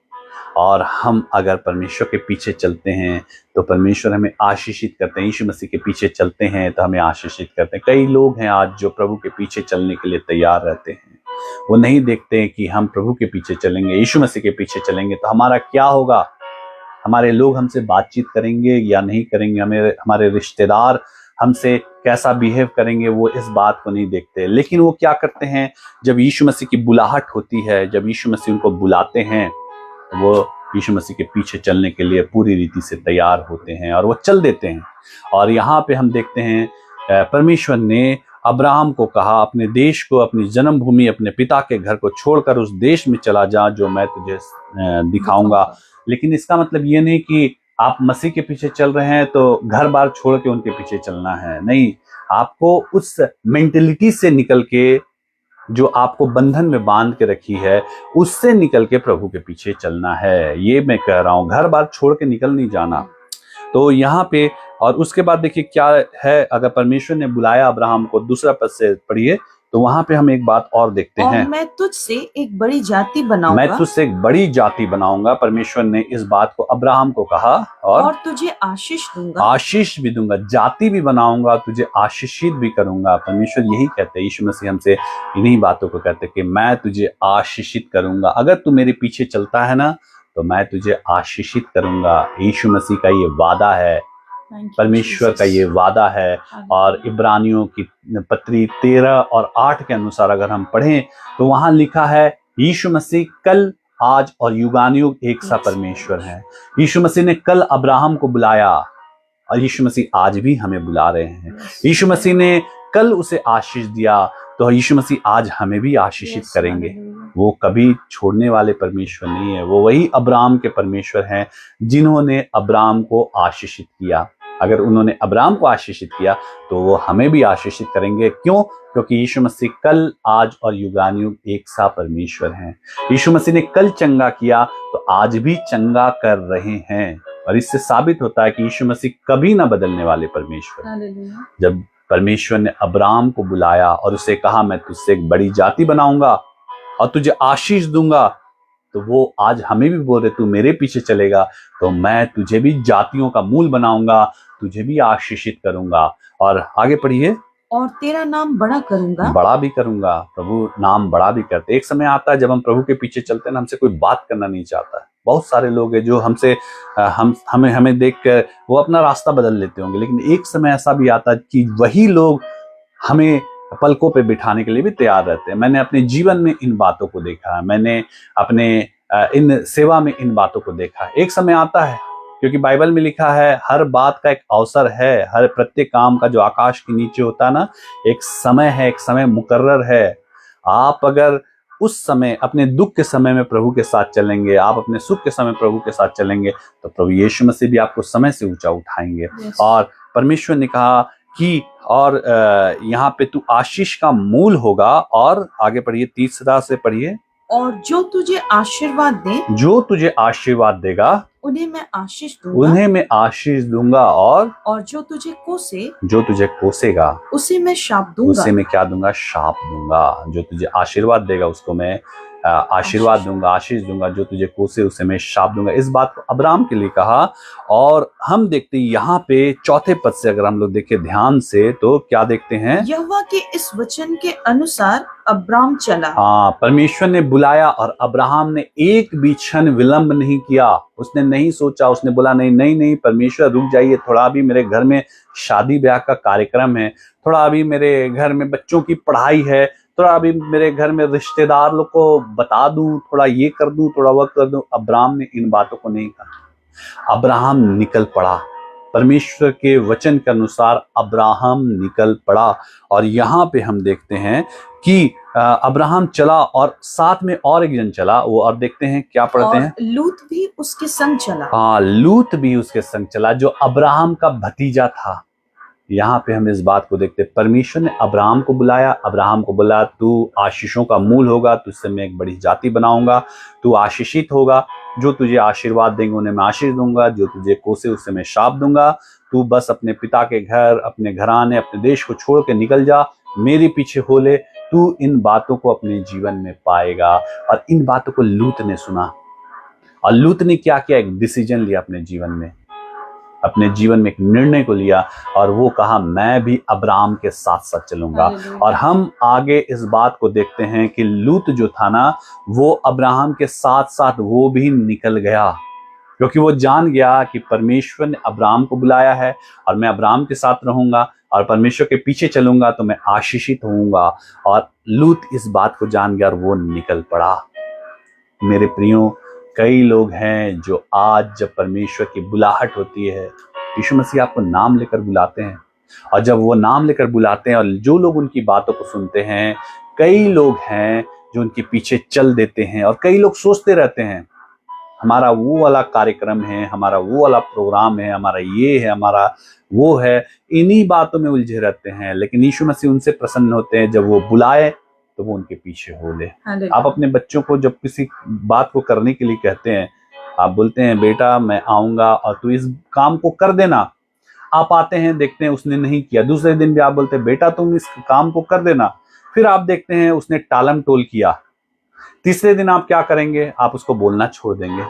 और हम अगर परमेश्वर के पीछे चलते हैं तो परमेश्वर हमें आशीषित करते हैं। यीशु मसीह के पीछे चलते हैं तो हमें आशीषित करते हैं। कई लोग हैं आज जो प्रभु के पीछे चलने के लिए तैयार रहते हैं। वो नहीं देखते हैं कि हम प्रभु के पीछे चलेंगे, यीशु मसीह के पीछे चलेंगे तो हमारा क्या होगा, हमारे लोग हमसे बातचीत करेंगे या नहीं करेंगे, हमारे रिश्तेदार हमसे कैसा बिहेव करेंगे, वो इस बात को नहीं देखते। लेकिन वो क्या करते हैं, जब यीशु मसीह की बुलाहट होती है, जब यीशु मसीह उनको बुलाते हैं, वो यीशु मसीह के पीछे चलने के लिए पूरी रीति से तैयार होते हैं और वो चल देते हैं। और यहाँ पे हम देखते हैं परमेश्वर ने अब्राहम को कहा, अपने देश को, अपनी जन्मभूमि, अपने पिता के घर को छोड़कर उस देश में चला जा जो मैं तुझे दिखाऊंगा। लेकिन इसका मतलब ये नहीं कि आप मसीह के पीछे चल रहे हैं तो घर बार छोड़ के उनके पीछे चलना है। नहीं, आपको उस मेंटेलिटी से निकल के, जो आपको बंधन में बांध के रखी है, उससे निकल के प्रभु के पीछे चलना है। ये मैं कह रहा हूं, घर बार छोड़ के निकल नहीं जाना। तो यहाँ पे, और उसके बाद देखिए क्या है, अगर परमेश्वर ने बुलाया अब्राहम को, दूसरा पद से पढ़िए, तो वहां पे हम एक बात और देखते हैं। मैं तुझसे एक बड़ी जाति बनाऊंगा, मैं तुझसे एक बड़ी जाति बनाऊंगा। परमेश्वर ने इस बात को अब्राहम को कहा, और तुझे आशीष दूंगा, आशीष भी दूंगा, जाति भी बनाऊंगा, तुझे आशीषित भी करूंगा। परमेश्वर यही कहते हैं, यीशु मसीह हमसे इन्हीं बातों को कहते हैं कि मैं तुझे आशीषित करूंगा। अगर तू मेरे पीछे चलता है ना, तो मैं तुझे आशीषित करूंगा। यीशु मसीह का ये वादा है, परमेश्वर का ये वादा है। और इब्रानियों की पत्री 13 और 8 के अनुसार अगर हम पढ़ें तो वहां लिखा है, यीशु मसीह कल, आज और युगानुयुग एक सा परमेश्वर है। यीशु मसीह ने कल अब्राहम को बुलाया और यीशु मसीह आज भी हमें बुला रहे हैं। यीशु मसीह ने कल उसे आशीष दिया, तो यीशु मसीह आज हमें भी आशीषित करेंगे। वो कभी छोड़ने वाले परमेश्वर नहीं है। वो वही अब्राहम के परमेश्वर हैं जिन्होंने अब्राहम को आशीषित किया। अगर उन्होंने अब्राहम को आशीषित किया तो वो हमें भी आशीषित करेंगे। क्यों? क्योंकि यीशु मसीह कल, आज और युगानुयुग एक सा परमेश्वर हैं। यीशु मसीह ने कल चंगा किया तो आज भी चंगा कर रहे हैं। और इससे साबित होता है कि यीशु मसीह कभी ना बदलने वाले परमेश्वर। जब परमेश्वर ने अब्राहम को बुलाया और उसे कहा, मैं तुझसे एक बड़ी जाति बनाऊंगा और तुझे आशीष दूंगा, तो वो आज हमें भी बोल रहे, तू मेरे पीछे चलेगा तो मैं तुझे भी जातियों का मूल बनाऊंगा, तुझे भी आशीषित करूंगा। और आगे पढ़िए, और तेरा नाम बड़ा करूंगा, बड़ा भी करूंगा। प्रभु नाम बड़ा भी करते। एक समय आता है जब हम प्रभु के पीछे चलते हैं ना, हमसे कोई बात करना नहीं चाहता है। बहुत सारे लोग हैं जो हमसे हमें देख कर वो अपना रास्ता बदल लेते होंगे, लेकिन एक समय ऐसा भी आता है कि वही लोग हमें पलकों पे बिठाने के लिए भी तैयार रहते हैं। मैंने अपने जीवन में इन बातों को देखा है। मैंने अपने इन सेवा में इन बातों को देखा। एक समय आता है, क्योंकि बाइबल में लिखा है हर बात का एक अवसर है, हर प्रत्येक काम का जो आकाश के नीचे होता है ना, एक समय है, एक समय मुकर्रर है। आप अगर उस समय अपने दुख के समय में प्रभु के साथ चलेंगे, आप अपने सुख के समय प्रभु के साथ चलेंगे, तो प्रभु यीशु मसीह भी आपको समय से ऊंचा उठाएंगे। और परमेश्वर ने कहा कि और यहाँ पे तू आशीष का मूल होगा। और आगे पढ़िए, तीसरा से पढ़िए। और जो तुझे आशीर्वाद दे, जो तुझे आशीर्वाद देगा उन्हें मैं आशीष दूंगा, उन्हें मैं आशीष दूंगा। और जो तुझे कोसे, जो तुझे कोसेगा उसे मैं शाप दूंगा। उसे मैं क्या दूंगा? शाप दूंगा। जो तुझे आशीर्वाद देगा उसको मैं आशीर्वाद दूंगा, आशीष दूंगा। जो तुझे कोसे उसे मैं शाप दूंगा। इस बात को अब्राहम के लिए कहा। और हम देखते हैं यहाँ पे चौथे पद से अगर हम लोग देखें ध्यान से, तो क्या देखते हैं? यहोवा के इस वचन के अनुसार अब्राम चला। हाँ, परमेश्वर ने बुलाया और अब्राहम ने एक भी क्षण विलंब नहीं किया। उसने नहीं सोचा, उसने बोला नहीं नहीं नहीं परमेश्वर रुक जाइए, थोड़ा अभी मेरे घर में शादी ब्याह का कार्यक्रम है, थोड़ा अभी मेरे घर में बच्चों की पढ़ाई है, थोड़ा अभी मेरे घर में रिश्तेदार लोग को बता दूं, थोड़ा ये कर दूं, थोड़ा वक्त कर दूं। अब्राहम ने इन बातों को नहीं कहा। अब्राहम निकल पड़ा। परमेश्वर के वचन के अनुसार अब्राहम निकल पड़ा। और यहाँ पे हम देखते हैं कि अब्राहम चला और साथ में और एक जन चला। वो और देखते हैं क्या पढ़ते हैं? लूत भी उसके संग चला। हाँ, लूत भी उसके संग चला, जो अब्राहम का भतीजा था। यहाँ पे हम इस बात को देखते हैं, परमेश्वर ने अब्राहम को बुलाया, अब्राहम को बोला तू आशीषों का मूल होगा, तुझसे मैं एक बड़ी जाति बनाऊंगा, तू आशीषित होगा। जो तुझे आशीर्वाद देंगे उन्हें मैं आशीष दूंगा, जो तुझे कोसे उससे मैं शाप दूंगा। तू बस अपने पिता के घर, अपने घराने, अपने देश को छोड़ के निकल जा, मेरे पीछे हो ले। तू इन बातों को अपने जीवन में पाएगा। और इन बातों को लूत ने सुना। और लूत ने क्या किया? एक डिसीजन लिया अपने जीवन में, अपने जीवन में एक निर्णय को लिया। और वो कहा मैं भी अब्राहम के साथ साथ चलूंगा। और हम आगे इस बात को देखते हैं कि लूत जो था ना, वो अब्राहम के साथ साथ वो भी निकल गया, क्योंकि वो जान गया कि परमेश्वर ने अब्राहम को बुलाया है और मैं अब्राहम के साथ रहूंगा और परमेश्वर के पीछे चलूंगा तो मैं आशीषित होऊंगा। और लूत इस बात को जान गया और वो निकल पड़ा। मेरे प्रियो, कई लोग हैं जो आज जब परमेश्वर की बुलाहट होती है, यीशु मसीह आपको नाम लेकर बुलाते हैं, और जब वो नाम लेकर बुलाते हैं और जो लोग उनकी बातों को सुनते हैं, कई लोग हैं जो उनके पीछे चल देते हैं। और कई लोग सोचते रहते हैं हमारा वो वाला कार्यक्रम है, हमारा वो वाला प्रोग्राम है, हमारा ये है, हमारा वो है, इन्हीं बातों में उलझे रहते हैं। लेकिन यीशु मसीह उनसे प्रसन्न होते हैं, जब वो बुलाए तो वो उनके पीछे हो ले। आप अपने बच्चों को जब किसी बात को करने के लिए कहते हैं, आप बोलते हैं बेटा मैं आऊंगा और तू इस काम को कर देना। आप आते हैं, देखते हैं उसने नहीं किया। दूसरे दिन भी आप बोलते हैं बेटा तुम इस काम को कर देना। फिर आप देखते हैं उसने टालम टोल किया। तीसरे दिन आप क्या करेंगे? आप उसको बोलना छोड़ देंगे।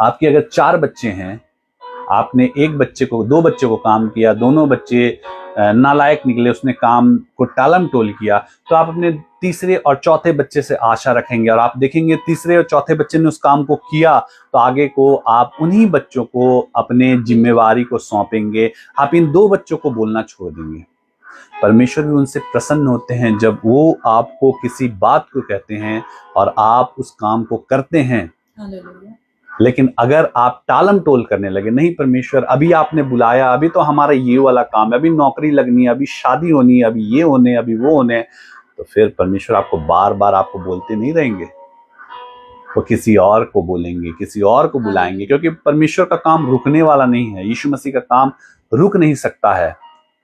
आपके अगर 4 बच्चे हैं, आपने एक बच्चे को, 2 बच्चे को काम किया, दोनों बच्चे नालायक निकले, उसने काम को टालम टोल किया, तो आप अपने तीसरे और चौथे बच्चे से आशा रखेंगे। और आप देखेंगे तीसरे और चौथे बच्चे ने उस काम को किया तो आगे को आप उन्हीं बच्चों को अपने जिम्मेवारी को सौंपेंगे। आप इन 2 बच्चों को बोलना छोड़ देंगे। परमेश्वर भी उनसे प्रसन्न होते हैं जब वो आपको किसी बात को कहते हैं और आप उस काम को करते हैं। लेकिन अगर आप टालम टोल करने लगे, नहीं परमेश्वर अभी आपने बुलाया, अभी तो हमारा ये वाला काम है, अभी नौकरी लगनी है, अभी शादी होनी है, अभी ये होने, अभी वो होने, तो फिर परमेश्वर आपको बार बार आपको बोलते नहीं रहेंगे। वो किसी और को बोलेंगे, किसी और को बुलाएंगे, क्योंकि परमेश्वर का काम रुकने वाला नहीं है। यीशु मसीह का काम रुक नहीं सकता है,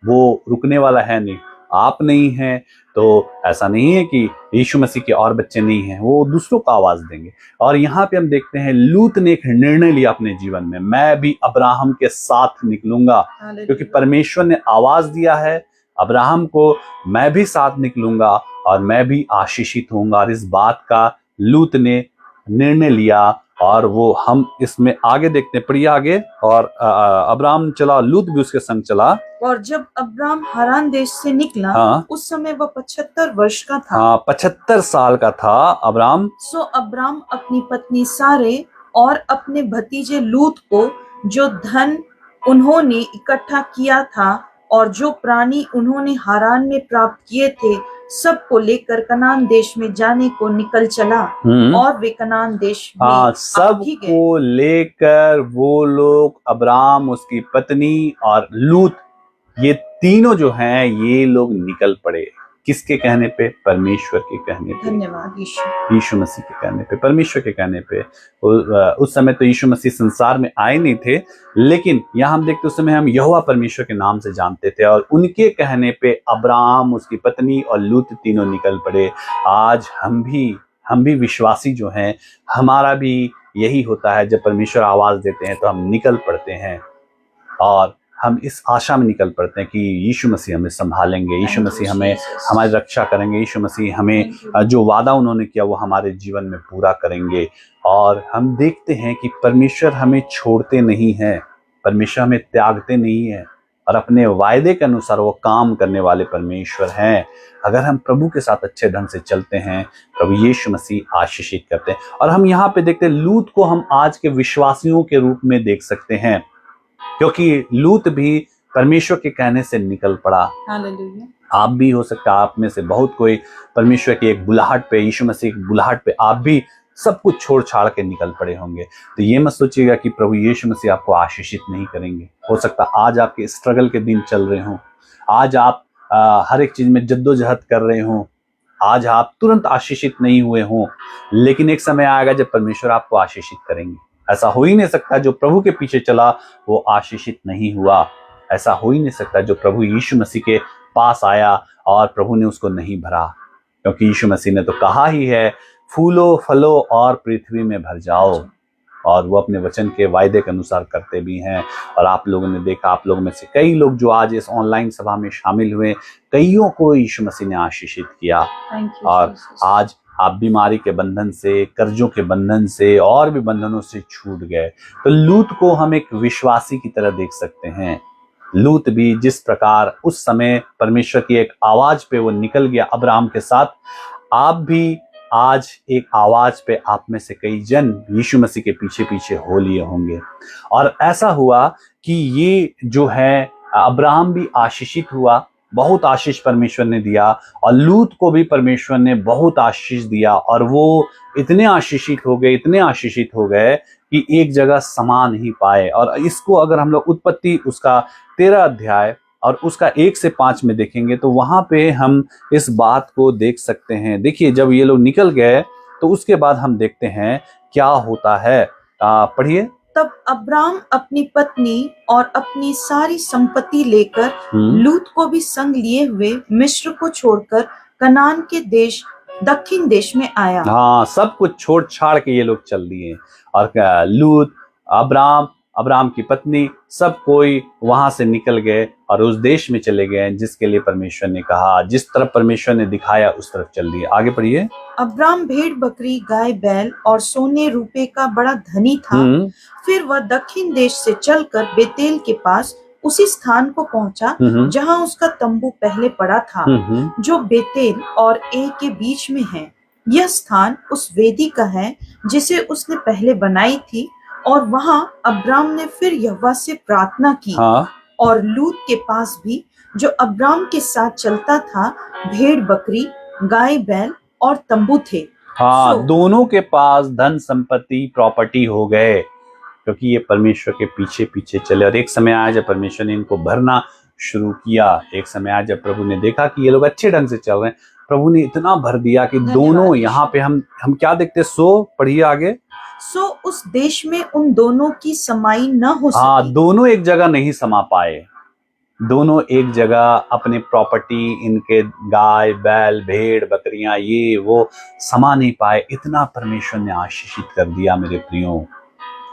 वो रुकने वाला है नहीं। आप नहीं हैं तो ऐसा नहीं है कि यीशु मसीह के और बच्चे नहीं हैं, वो दूसरों को आवाज देंगे। और यहाँ पे हम देखते हैं लूत ने एक निर्णय लिया अपने जीवन में, मैं भी अब्राहम के साथ निकलूंगा, क्योंकि परमेश्वर ने आवाज दिया है अब्राहम को, मैं भी साथ निकलूंगा और मैं भी आशीषित होऊंगा। और इस बात का लूत ने निर्णय लिया। और वो हम इसमें आगे देखते हैं, पढ़िए आगे। और अब्राहम चला, लूत भी उसके संग चला। और जब अब्राम हारान देश से निकला, उस समय वह 75 वर्ष का था। 75 साल का था अब्राम। सो अब्राम अपनी पत्नी सारे और अपने भतीजे लूत को, जो धन उन्होंने इकट्ठा किया था और जो प्राणी उन्होंने हारान में प्राप्त किए थे, सबको लेकर कनान देश में जाने को निकल चला और वे कनान देश में आ भी गए। सबको लेकर वो लोग, अब्राम, उसकी पत्नी और लूत, ये तीनों जो हैं ये लोग निकल पड़े। किसके कहने पे? परमेश्वर के कहने पे। धन्यवाद यीशु मसीह के कहने पे, परमेश्वर के कहने पे। उस समय तो यीशु मसीह संसार में आए नहीं थे, लेकिन यहाँ हम देखते उस समय हम यहोवा परमेश्वर के नाम से जानते थे, और उनके कहने पे अब्राम, उसकी पत्नी और लूत तीनों निकल पड़े। आज हम भी विश्वासी जो हैं, हमारा भी यही होता है, जब परमेश्वर आवाज देते हैं तो हम निकल पड़ते हैं, और हम इस आशा में निकल पड़ते हैं कि यीशु मसीह हमें संभालेंगे, यीशु मसीह हमें, हमारी रक्षा करेंगे, यीशु मसीह हमें जो वादा उन्होंने किया वो हमारे जीवन में पूरा करेंगे। और हम देखते हैं कि परमेश्वर हमें छोड़ते नहीं हैं, परमेश्वर हमें त्यागते नहीं हैं, और अपने वायदे के अनुसार वो काम करने वाले परमेश्वर हैं। अगर हम प्रभु के साथ अच्छे ढंग से चलते हैं, प्रभु यीशु मसीह आशीषित करते हैं। और हम यहाँ पे देखते हैं लूत को हम आज के विश्वासियों के रूप में देख सकते हैं, क्योंकि लूत भी परमेश्वर के कहने से निकल पड़ा। हालेलुया। आप भी हो सकता है, आप में से बहुत कोई परमेश्वर की एक बुलाहट पे, यीशु मसीह की बुलाहट पे आप भी सब कुछ छोड़ छाड़ के निकल पड़े होंगे। तो ये मत सोचिएगा कि प्रभु यीशु मसीह आपको आशीषित नहीं करेंगे। हो सकता है आज आपके स्ट्रगल के दिन चल रहे हों, आज आप हर एक चीज में जद्दोजहद कर रहे हों, आज आप तुरंत आशीषित नहीं हुए हों, लेकिन एक समय आएगा जब परमेश्वर आपको आशीषित करेंगे। ऐसा हो ही नहीं सकता जो प्रभु के पीछे चला वो आशीषित नहीं हुआ। ऐसा हो ही नहीं सकता जो प्रभु यीशु मसीह के पास आया और प्रभु ने उसको नहीं भरा, क्योंकि यीशु मसीह ने तो कहा ही है, फूलो फलो और पृथ्वी में भर जाओ। और वो अपने वचन के वायदे के अनुसार करते भी हैं। और आप लोगों ने देखा, आप लोगों में से कई लोग जो आज इस ऑनलाइन सभा में शामिल हुए, कईयों को यीशु मसीह ने आशीषित किया। और आज आप बीमारी के बंधन से, कर्जों के बंधन से और भी बंधनों से छूट गए। तो लूत को हम एक विश्वासी की तरह देख सकते हैं। लूत भी जिस प्रकार उस समय परमेश्वर की एक आवाज पे वो निकल गया अब्राहम के साथ, आप भी आज एक आवाज पे आप में से कई जन यीशु मसीह के पीछे पीछे हो लिए होंगे। और ऐसा हुआ कि ये जो है अब्राहम भी आशीषित हुआ, बहुत आशीष परमेश्वर ने दिया, और लूत को भी परमेश्वर ने बहुत आशीष दिया। और वो इतने आशीषित हो गए, इतने आशीषित हो गए कि एक जगह समा नहीं पाए। और इसको अगर हम लोग उत्पत्ति उसका 13 अध्याय और उसका 1 से 5 में देखेंगे तो वहां पे हम इस बात को देख सकते हैं। देखिए, जब ये लोग निकल गए तो उसके बाद हम देखते हैं क्या होता है। पढ़िए। तब अब्राम अपनी पत्नी और अपनी सारी संपत्ति लेकर लूत को भी संग लिए हुए मिस्र को छोड़कर कनान के देश दक्षिण देश में आया। हाँ, सब कुछ छोड़ छाड़ के ये लोग चल दिए। और लूत, अब्राम की पत्नी, सब कोई वहां से निकल गए और उस देश में चले गए जिसके लिए परमेश्वर ने कहा, जिस तरफ परमेश्वर ने दिखाया उस तरफ चल दिए। आगे पढ़िए। अब्राम भेड़ बकरी, गाय बैल और सोने रूपे का बड़ा धनी था। फिर वह दक्षिण देश से चलकर बेतेल के पास उसी स्थान को पहुंचा जहां उसका तंबू पहले पड़ा था, जो बेतेल और ए के बीच में है। यह स्थान उस वेदी का है जिसे उसने पहले बनाई थी। और वहां अब्राम ने फिर यहोवा से प्रार्थना की। और लूत के पास भी, जो अब्राम के साथ चलता था, भेड़ बकरी, गाय बैल और तंबू थे। दोनों के पास धन संपत्ति, प्रॉपर्टी हो गए, क्योंकि ये परमेश्वर के पीछे पीछे चले। और एक समय आया जब परमेश्वर ने इनको भरना शुरू किया। एक समय आया जब प्रभु ने देखा कि ये लोग अच्छे ढंग से चल रहे हैं, प्रभु ने इतना भर दिया कि दोनों यहाँ पे हम क्या देखते, पढ़िए आगे। सो उस देश में उन दोनों की समाई न हो सकी। दोनों एक जगह नहीं समा पाए। दोनों एक जगह अपने प्रॉपर्टी, इनके गाय बैल भेड़ बकरियां, ये वो समा नहीं पाए। इतना परमेश्वर ने आशीषित कर दिया मेरे प्रियो।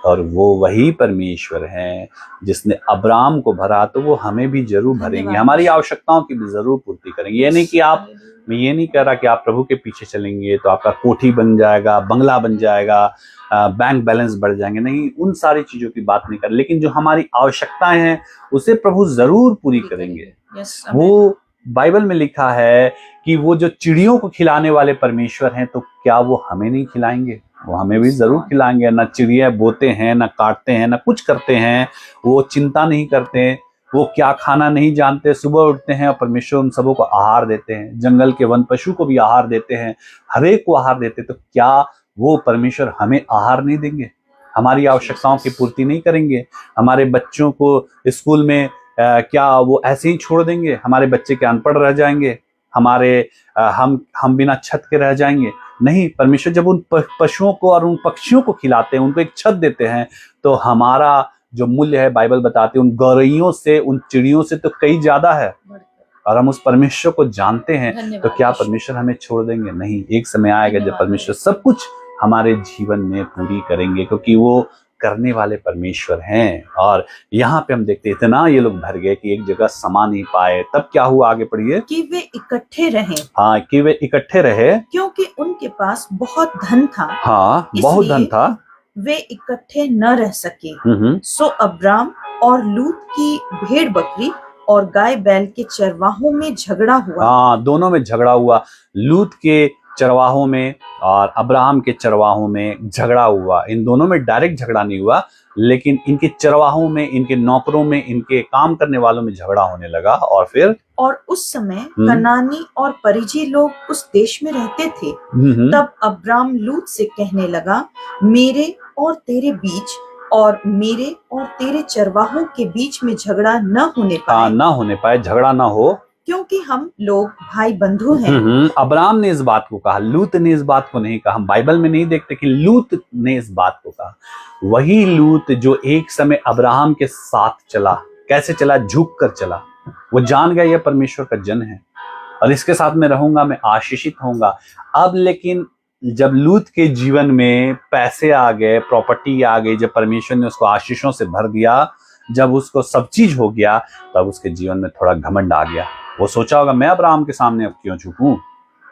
और वो वही परमेश्वर है जिसने अब्राम को भरा, तो वो हमें भी जरूर भरेंगे, हमारी आवश्यकताओं की भी जरूर पूर्ति करेंगे। ये नहीं कि मैं ये नहीं कह रहा कि आप प्रभु के पीछे चलेंगे तो आपका कोठी बन जाएगा, बंगला बन जाएगा, बैंक बैलेंस बढ़ जाएंगे, नहीं, उन सारी चीजों की बात नहीं कर, लेकिन जो हमारी आवश्यकताएं हैं उसे प्रभु जरूर पूरी करेंगे। वो बाइबल में लिखा है कि वो जो चिड़ियों को खिलाने वाले परमेश्वर हैं, तो क्या वो हमें नहीं खिलाएंगे? वो हमें भी जरूर खिलाएंगे। ना चिड़िया बोते हैं, ना काटते हैं, ना कुछ करते हैं, वो चिंता नहीं करते हैं। वो क्या खाना नहीं जानते, सुबह उठते हैं और परमेश्वर उन सबों को आहार देते हैं, जंगल के वन पशु को भी आहार देते हैं, हर एक को आहार देते हैं। तो क्या वो परमेश्वर हमें आहार नहीं देंगे? हमारी आवश्यकताओं की पूर्ति नहीं करेंगे? हमारे बच्चों को स्कूल में क्या वो ऐसे ही छोड़ देंगे? हमारे बच्चे क्या अनपढ़ रह जाएंगे? हम बिना छत के रह जाएंगे? नहीं, परमेश्वर जब उन पशुओं को और उन पक्षियों को खिलाते हैं, उनको एक छत देते हैं, तो हमारा जो मूल्य है बाइबल बताती है उन गौरैयों से, उन चिड़ियों से तो कई ज्यादा है। और हम उस परमेश्वर को जानते हैं, तो क्या परमेश्वर हमें छोड़ देंगे? नहीं, एक समय आएगा जब परमेश्वर सब कुछ हमारे जीवन में पूरी करेंगे, क्योंकि वो करने वाले परमेश्वर हैं। और यहाँ पे हम देखते इतना ये लोग भर गए कि एक जगह समा नहीं पाए। तब क्या हुआ, आगे पढ़िए। कि वे इकट्ठे रहे। हाँ, कि वे इकट्ठे रहे, क्योंकि उनके पास बहुत धन था। हाँ, बहुत धन था, वे इकट्ठे न रह सके। सो अब्राम और लूत की भेड़ बकरी और गाय बैल के चरवाहों में झगड़ा हुआ। हाँ, दोनों में झगड़ा हुआ। लूत के चरवाहों में और अब्राहम के चरवाहों में झगड़ा हुआ। इन दोनों में डायरेक्ट झगड़ा नहीं हुआ, लेकिन इनके चरवाहों में, इनके नौकरों में, इनके काम करने वालों में झगड़ा होने लगा। और उस समय कनानी और परिजी लोग उस देश में रहते थे। तब अब्राम लूत से कहने लगा, मेरे और तेरे बीच और मेरे और तेरे चरवाहों के बीच में झगड़ा न होने पाए, झगड़ा ना हो, क्योंकि हम लोग भाई बंधु हैं। अब्राम ने इस बात को कहा, लूत ने इस बात को नहीं कहा। हम बाइबल में नहीं देखते कि लूत ने इस बात को कहा। वही लूत जो एक समय अब्राहम के साथ चला, कैसे चला? झुक कर चला। वो जान गया यह परमेश्वर का जन है और इसके साथ मैं रहूंगा, मैं आशीषित होऊंगा। अब लेकिन जब लूत के जीवन में पैसे आ गए, प्रॉपर्टी आ गई, जब परमेश्वर ने उसको आशीषों से भर दिया, जब उसको सब चीज हो गया, तब उसके जीवन में थोड़ा घमंड आ गया। वो सोचा होगा, मैं अब्राहम के सामने अब क्यों झुकूं,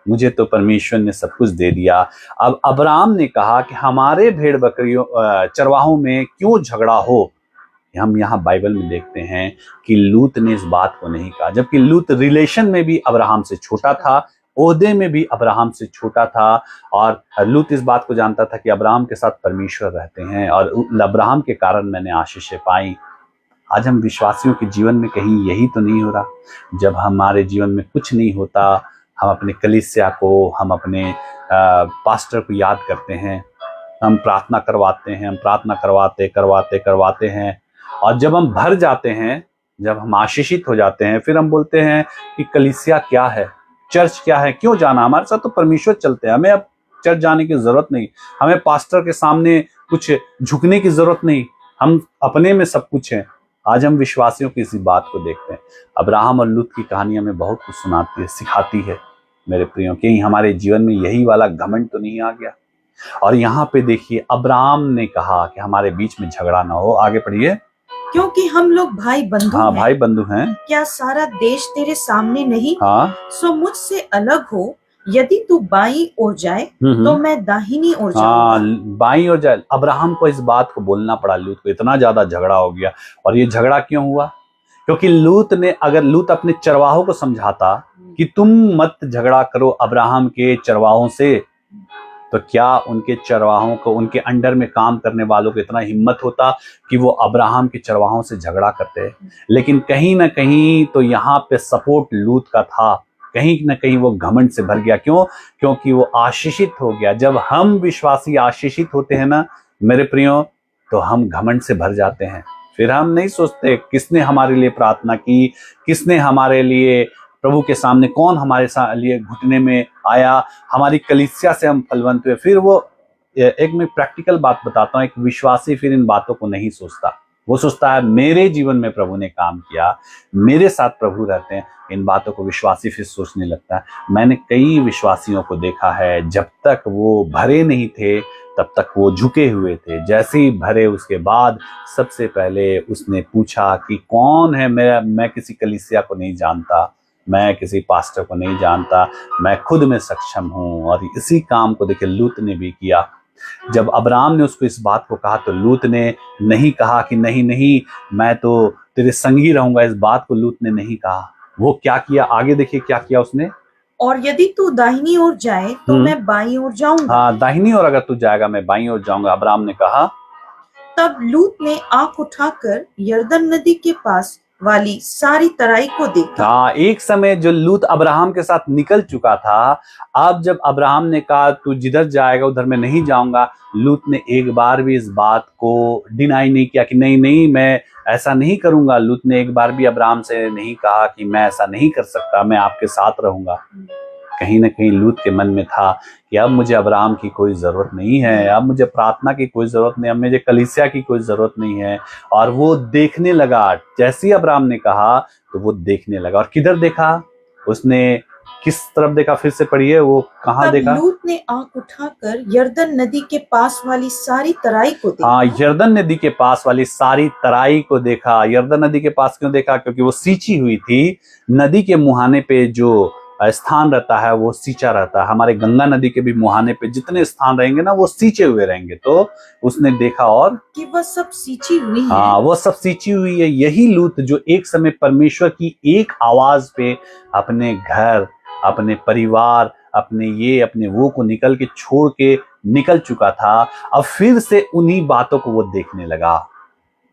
मुझे तो परमेश्वर ने सब कुछ दे दिया। अब अब्राहम ने कहा कि हमारे भेड़ बकरियों चरवाहों में क्यों झगड़ा हो। हम यहाँ बाइबल में देखते हैं कि लूत ने इस बात को नहीं कहा, जबकि लूत रिलेशन में भी अब्राहम से छोटा था, ओहदे में भी अब्राहम से छोटा था। और लूत इस बात को जानता था कि अब्राहम के साथ परमेश्वर रहते हैं और अब्राहम के कारण मैंने आशीषें पाई। आज हम विश्वासियों के जीवन में कहीं यही तो नहीं हो रहा? जब हमारे जीवन में कुछ नहीं होता, हम अपने कलीसिया को, हम अपने पास्टर को याद करते हैं, हम प्रार्थना करवाते हैं, हम प्रार्थना करवाते हैं, और जब हम भर जाते हैं, जब हम आशीषित हो जाते हैं, फिर हम बोलते हैं कि कलीसिया क्या है, चर्च क्या है, क्यों जाना, हमारे साथ तो परमेश्वर चलते हैं, हमें अब चर्च जाने की जरूरत नहीं, हमें पास्टर के सामने कुछ झुकने की जरूरत नहीं, हम अपने में सब कुछ है। आज हम विश्वासियों की इसी बात को देखते हैं। अब्राहम और लूत की कहानी हमें बहुत कुछ सुनाती है, सिखाती है मेरे प्रियो, कि हमारे जीवन में यही वाला घमंड तो नहीं आ गया। और यहाँ पे देखिए, अब्राहम ने कहा कि हमारे बीच में झगड़ा ना हो। आगे पढ़िए। क्योंकि हम लोग भाई बंधु हाँ, हैं। भाई बंधु हैं। क्या सारा देश तेरे सामने नहीं? हाँ। सो मुझसे अलग हो, यदि तू बाईं ओर जाए तो मैं दाहिनी ओर जाऊंगा। बाईं ओर जाए। अब्राहम को इस बात को बोलना पड़ा, लूत को इतना ज्यादा झगड़ा हो गया। और ये झगड़ा क्यों हुआ? क्योंकि अगर लूत अपने चरवाहों को समझाता कि तुम मत झगड़ा करो अब्राहम के चरवाहों से, तो क्या उनके चरवाहों को, उनके अंडर में काम करने वालों को इतना हिम्मत होता कि वो अब्राहम के चरवाहों से झगड़ा करते? लेकिन कहीं ना कहीं तो यहाँ पे सपोर्ट लूत का था, कहीं ना कहीं वो घमंड से भर गया। क्यों? क्योंकि वो आशीषित हो गया। जब हम विश्वासी आशीषित होते हैं ना मेरे प्रियो, तो हम घमंड से भर जाते हैं। फिर हम नहीं सोचते किसने हमारे लिए प्रार्थना की, किसने हमारे लिए प्रभु के सामने, कौन हमारे लिए घुटने में आया, हमारी कलीसिया से हम फलवंत हुए। फिर वो एक मैं प्रैक्टिकल बात बताता हूँ, एक विश्वासी फिर इन बातों को नहीं सोचता। वो सोचता है मेरे जीवन में प्रभु ने काम किया, मेरे साथ प्रभु रहते हैं। इन बातों को विश्वासी फिर सोचने लगता है। मैंने कई विश्वासियों को देखा है, जब तक वो भरे नहीं थे तब तक वो झुके हुए थे। जैसे ही भरे, उसके बाद सबसे पहले उसने पूछा कि कौन है मैं किसी कलीसिया को नहीं जानता, मैं किसी पास्टर को नहीं जानता, मैं खुद में सक्षम हूँ। और इसी काम को देखिए लूत ने भी किया। जब अब्राहम ने उसको इस बात को कहा तो लूत ने नहीं कहा कि नहीं नहीं मैं तो तेरे संगी रहूंगा। इस बात को लूत ने नहीं कहा। वो क्या किया, आगे देखिए क्या किया उसने। और यदि तू दाहिनी ओर जाए तो मैं बाईं ओर जाऊंगा। हाँ, दाहिनी ओर अगर तू जाएगा मैं बाईं ओर जाऊंगा, अब्राहम ने कहा। तब लूत ने आंख उठाकर यरदन नदी के पास वाली सारी तराई को देखा। हाँ, एक समय जो लूत अब्राहम के साथ निकल चुका था, अब जब अब्राहम ने कहा तू जिधर जाएगा उधर मैं नहीं जाऊंगा, लूत ने एक बार भी इस बात को डिनाई नहीं किया कि नहीं नहीं मैं ऐसा नहीं करूंगा। लूत ने एक बार भी अब्राहम से नहीं कहा कि मैं ऐसा नहीं कर सकता, मैं आपके साथ रहूंगा। कहीं ना कहीं लूत के मन में था कि अब मुझे अब्राहम की कोई ज़रूरत नहीं है, अब मुझे प्रार्थना की कोई ज़रूरत नहीं, अब मुझे कलीसिया की कोई ज़रूरत नहीं है। और वो देखने लगा, जैसे ही अब्राहम ने कहा तो वो देखने लगा। और किधर देखा उसने, किस तरफ देखा, फिर से पढ़िए, वो कहाँ तब देखा? लूत ने आंख उठाकर यरदन नदी के पास वाली सारी तराई को देखा। हाँ, यरदन नदी के पास वाली सारी तराई को देखा। यरदन नदी के पास क्यों देखा? क्योंकि वो सींची हुई थी। नदी के मुहाने पे जो स्थान रहता है वो सींचा रहता है। हमारे गंगा नदी के भी मुहाने पे जितने स्थान रहेंगे ना वो सींचे हुए रहेंगे। तो उसने देखा और कि वह सब सींची हुई है। हाँ, वो सब सींची हुई है। यही लूत जो एक समय परमेश्वर की एक आवाज पे अपने घर, अपने परिवार, अपने वो को निकल के छोड़ के निकल चुका था, अब फिर से उन्हीं बातों को वो देखने लगा।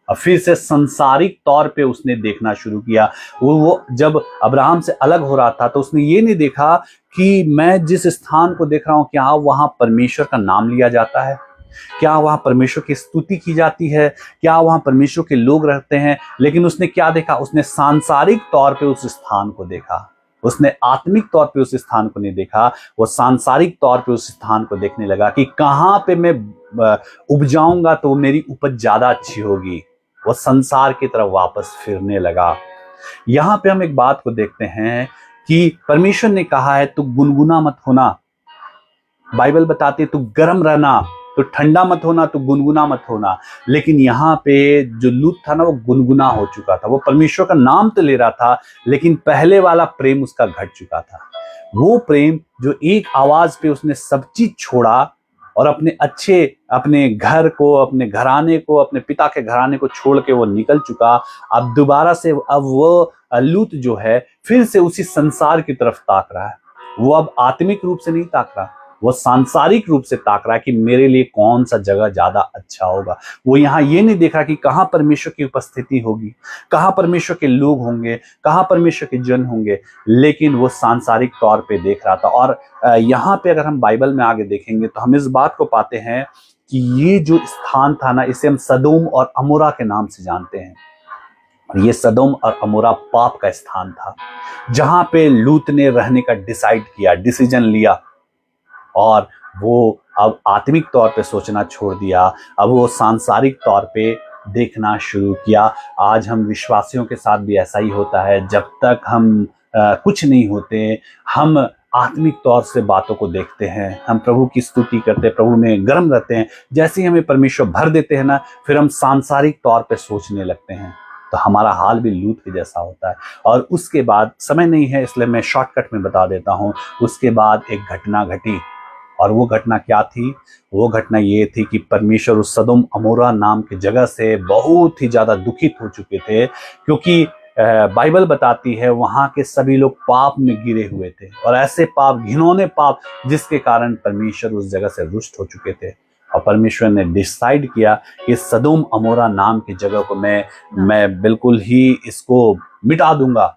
अब फिर से सांसारिक तौर पे उसने देखना शुरू किया। वो जब अब्राहम से अलग हो रहा था तो उसने ये नहीं देखा कि मैं जिस स्थान को देख रहा हूं क्या वहां परमेश्वर का नाम लिया जाता है, क्या वहां परमेश्वर की स्तुति की जाती है, क्या वहां परमेश्वर के लोग रहते हैं। लेकिन उसने क्या देखा? उसने सांसारिक तौर पे उस स्थान को देखा, उसने आत्मिक तौर पे उस स्थान को नहीं देखा। वो सांसारिक तौर पे उस स्थान को देखने लगा कि कहां पे मैं उपजाऊंगा तो मेरी उपज ज्यादा अच्छी होगी। वो संसार की तरफ वापस फिरने लगा। यहां पे हम एक बात को देखते हैं कि परमेश्वर ने कहा है तू गुनगुना मत होना। बाइबल बताती है तू गर्म रहना, तो ठंडा मत होना, तो गुनगुना मत होना। लेकिन यहाँ पे जो लूत था ना वो गुनगुना हो चुका था। वो परमेश्वर का नाम तो ले रहा था लेकिन पहले वाला प्रेम उसका घट चुका था। वो प्रेम जो एक आवाज पे उसने सब चीज छोड़ा और अपने घर को, अपने घराने को, अपने पिता के घराने को छोड़ के वो निकल चुका। अब दोबारा से अब वो लूत जो है फिर से उसी संसार की तरफ ताक रहा है। वो अब आत्मिक रूप से नहीं ताक रहा, वो सांसारिक रूप से ताक रहा है कि मेरे लिए कौन सा जगह ज्यादा अच्छा होगा। वो यहाँ ये नहीं देख रहा कि कहाँ परमेश्वर की उपस्थिति होगी, कहाँ परमेश्वर के लोग होंगे, कहाँ परमेश्वर के जन होंगे, लेकिन वो सांसारिक तौर पे देख रहा था। और यहाँ पे अगर हम बाइबल में आगे देखेंगे तो हम इस बात को पाते हैं कि ये जो स्थान था ना इसे हम सदोम और अमोरा के नाम से जानते हैं। और ये सदोम और अमोरा पाप का स्थान था जहां पे लूत ने रहने का डिसीजन लिया और वो अब आत्मिक तौर पे सोचना छोड़ दिया। अब वो सांसारिक तौर पे देखना शुरू किया। आज हम विश्वासियों के साथ भी ऐसा ही होता है। जब तक हम कुछ नहीं होते, हम आत्मिक तौर से बातों को देखते हैं, हम प्रभु की स्तुति करते हैं, प्रभु में गर्म रहते हैं। जैसे ही हमें परमेश्वर भर देते हैं ना, फिर हम सांसारिक तौर पे सोचने लगते हैं। तो हमारा हाल भी लूत के जैसा होता है। और उसके बाद, समय नहीं है इसलिए मैं शॉर्टकट में बता देता हूँ, उसके बाद एक घटना घटी। और वो घटना क्या थी? वो घटना ये थी कि परमेश्वर उस सदोम अमोरा नाम की जगह से बहुत ही ज्यादा दुखित हो चुके थे, क्योंकि बाइबल बताती है वहां के सभी लोग पाप में गिरे हुए थे, और ऐसे पाप, घिनौने पाप, जिसके कारण परमेश्वर उस जगह से रुष्ट हो चुके थे। और परमेश्वर ने डिसाइड किया कि सदोम अमोरा नाम की जगह को मैं बिल्कुल ही इसको मिटा दूंगा।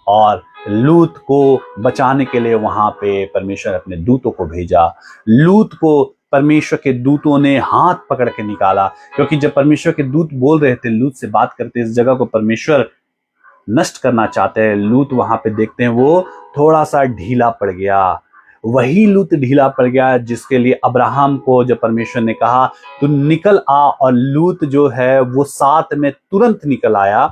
और लूत को बचाने के लिए वहां पे परमेश्वर अपने दूतों को भेजा। लूत को परमेश्वर के दूतों ने हाथ पकड़ के निकाला, क्योंकि जब परमेश्वर के दूत बोल रहे थे, लूत से बात करते, इस जगह को परमेश्वर नष्ट करना चाहते हैं, लूत वहां पे देखते हैं वो थोड़ा सा ढीला पड़ गया। वही लूत ढीला पड़ गया जिसके लिए अब्राहम को जब परमेश्वर ने कहा तू निकल आ, और लूत जो है वो साथ में तुरंत निकल आया।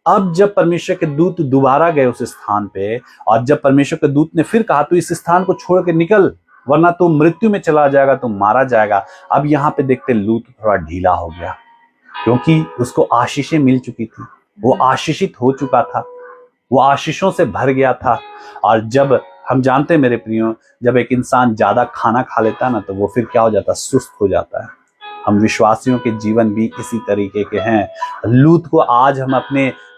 अब जब परमेश्वर के दूत दोबारा गए उस स्थान पे, और जब परमेश्वर के दूत ने फिर कहा तू इस स्थान को छोड़ के निकल, वरना तू मृत्यु में चला जाएगा, तू मारा जाएगा। अब यहाँ पे देखते लूत थोड़ा ढीला हो गया, क्योंकि उसको आशीषें मिल चुकी थी, वो आशीषित हो चुका था, वो आशीषों से भर गया था। और जब हम जानते हैं मेरे प्रियो, जब एक इंसान ज्यादा खाना खा लेता है ना, तो वो फिर क्या हो जाता है? सुस्त हो जाता है। हम विश्वासियों के जीवन भी इसी तरीके के हैं। लूत को आज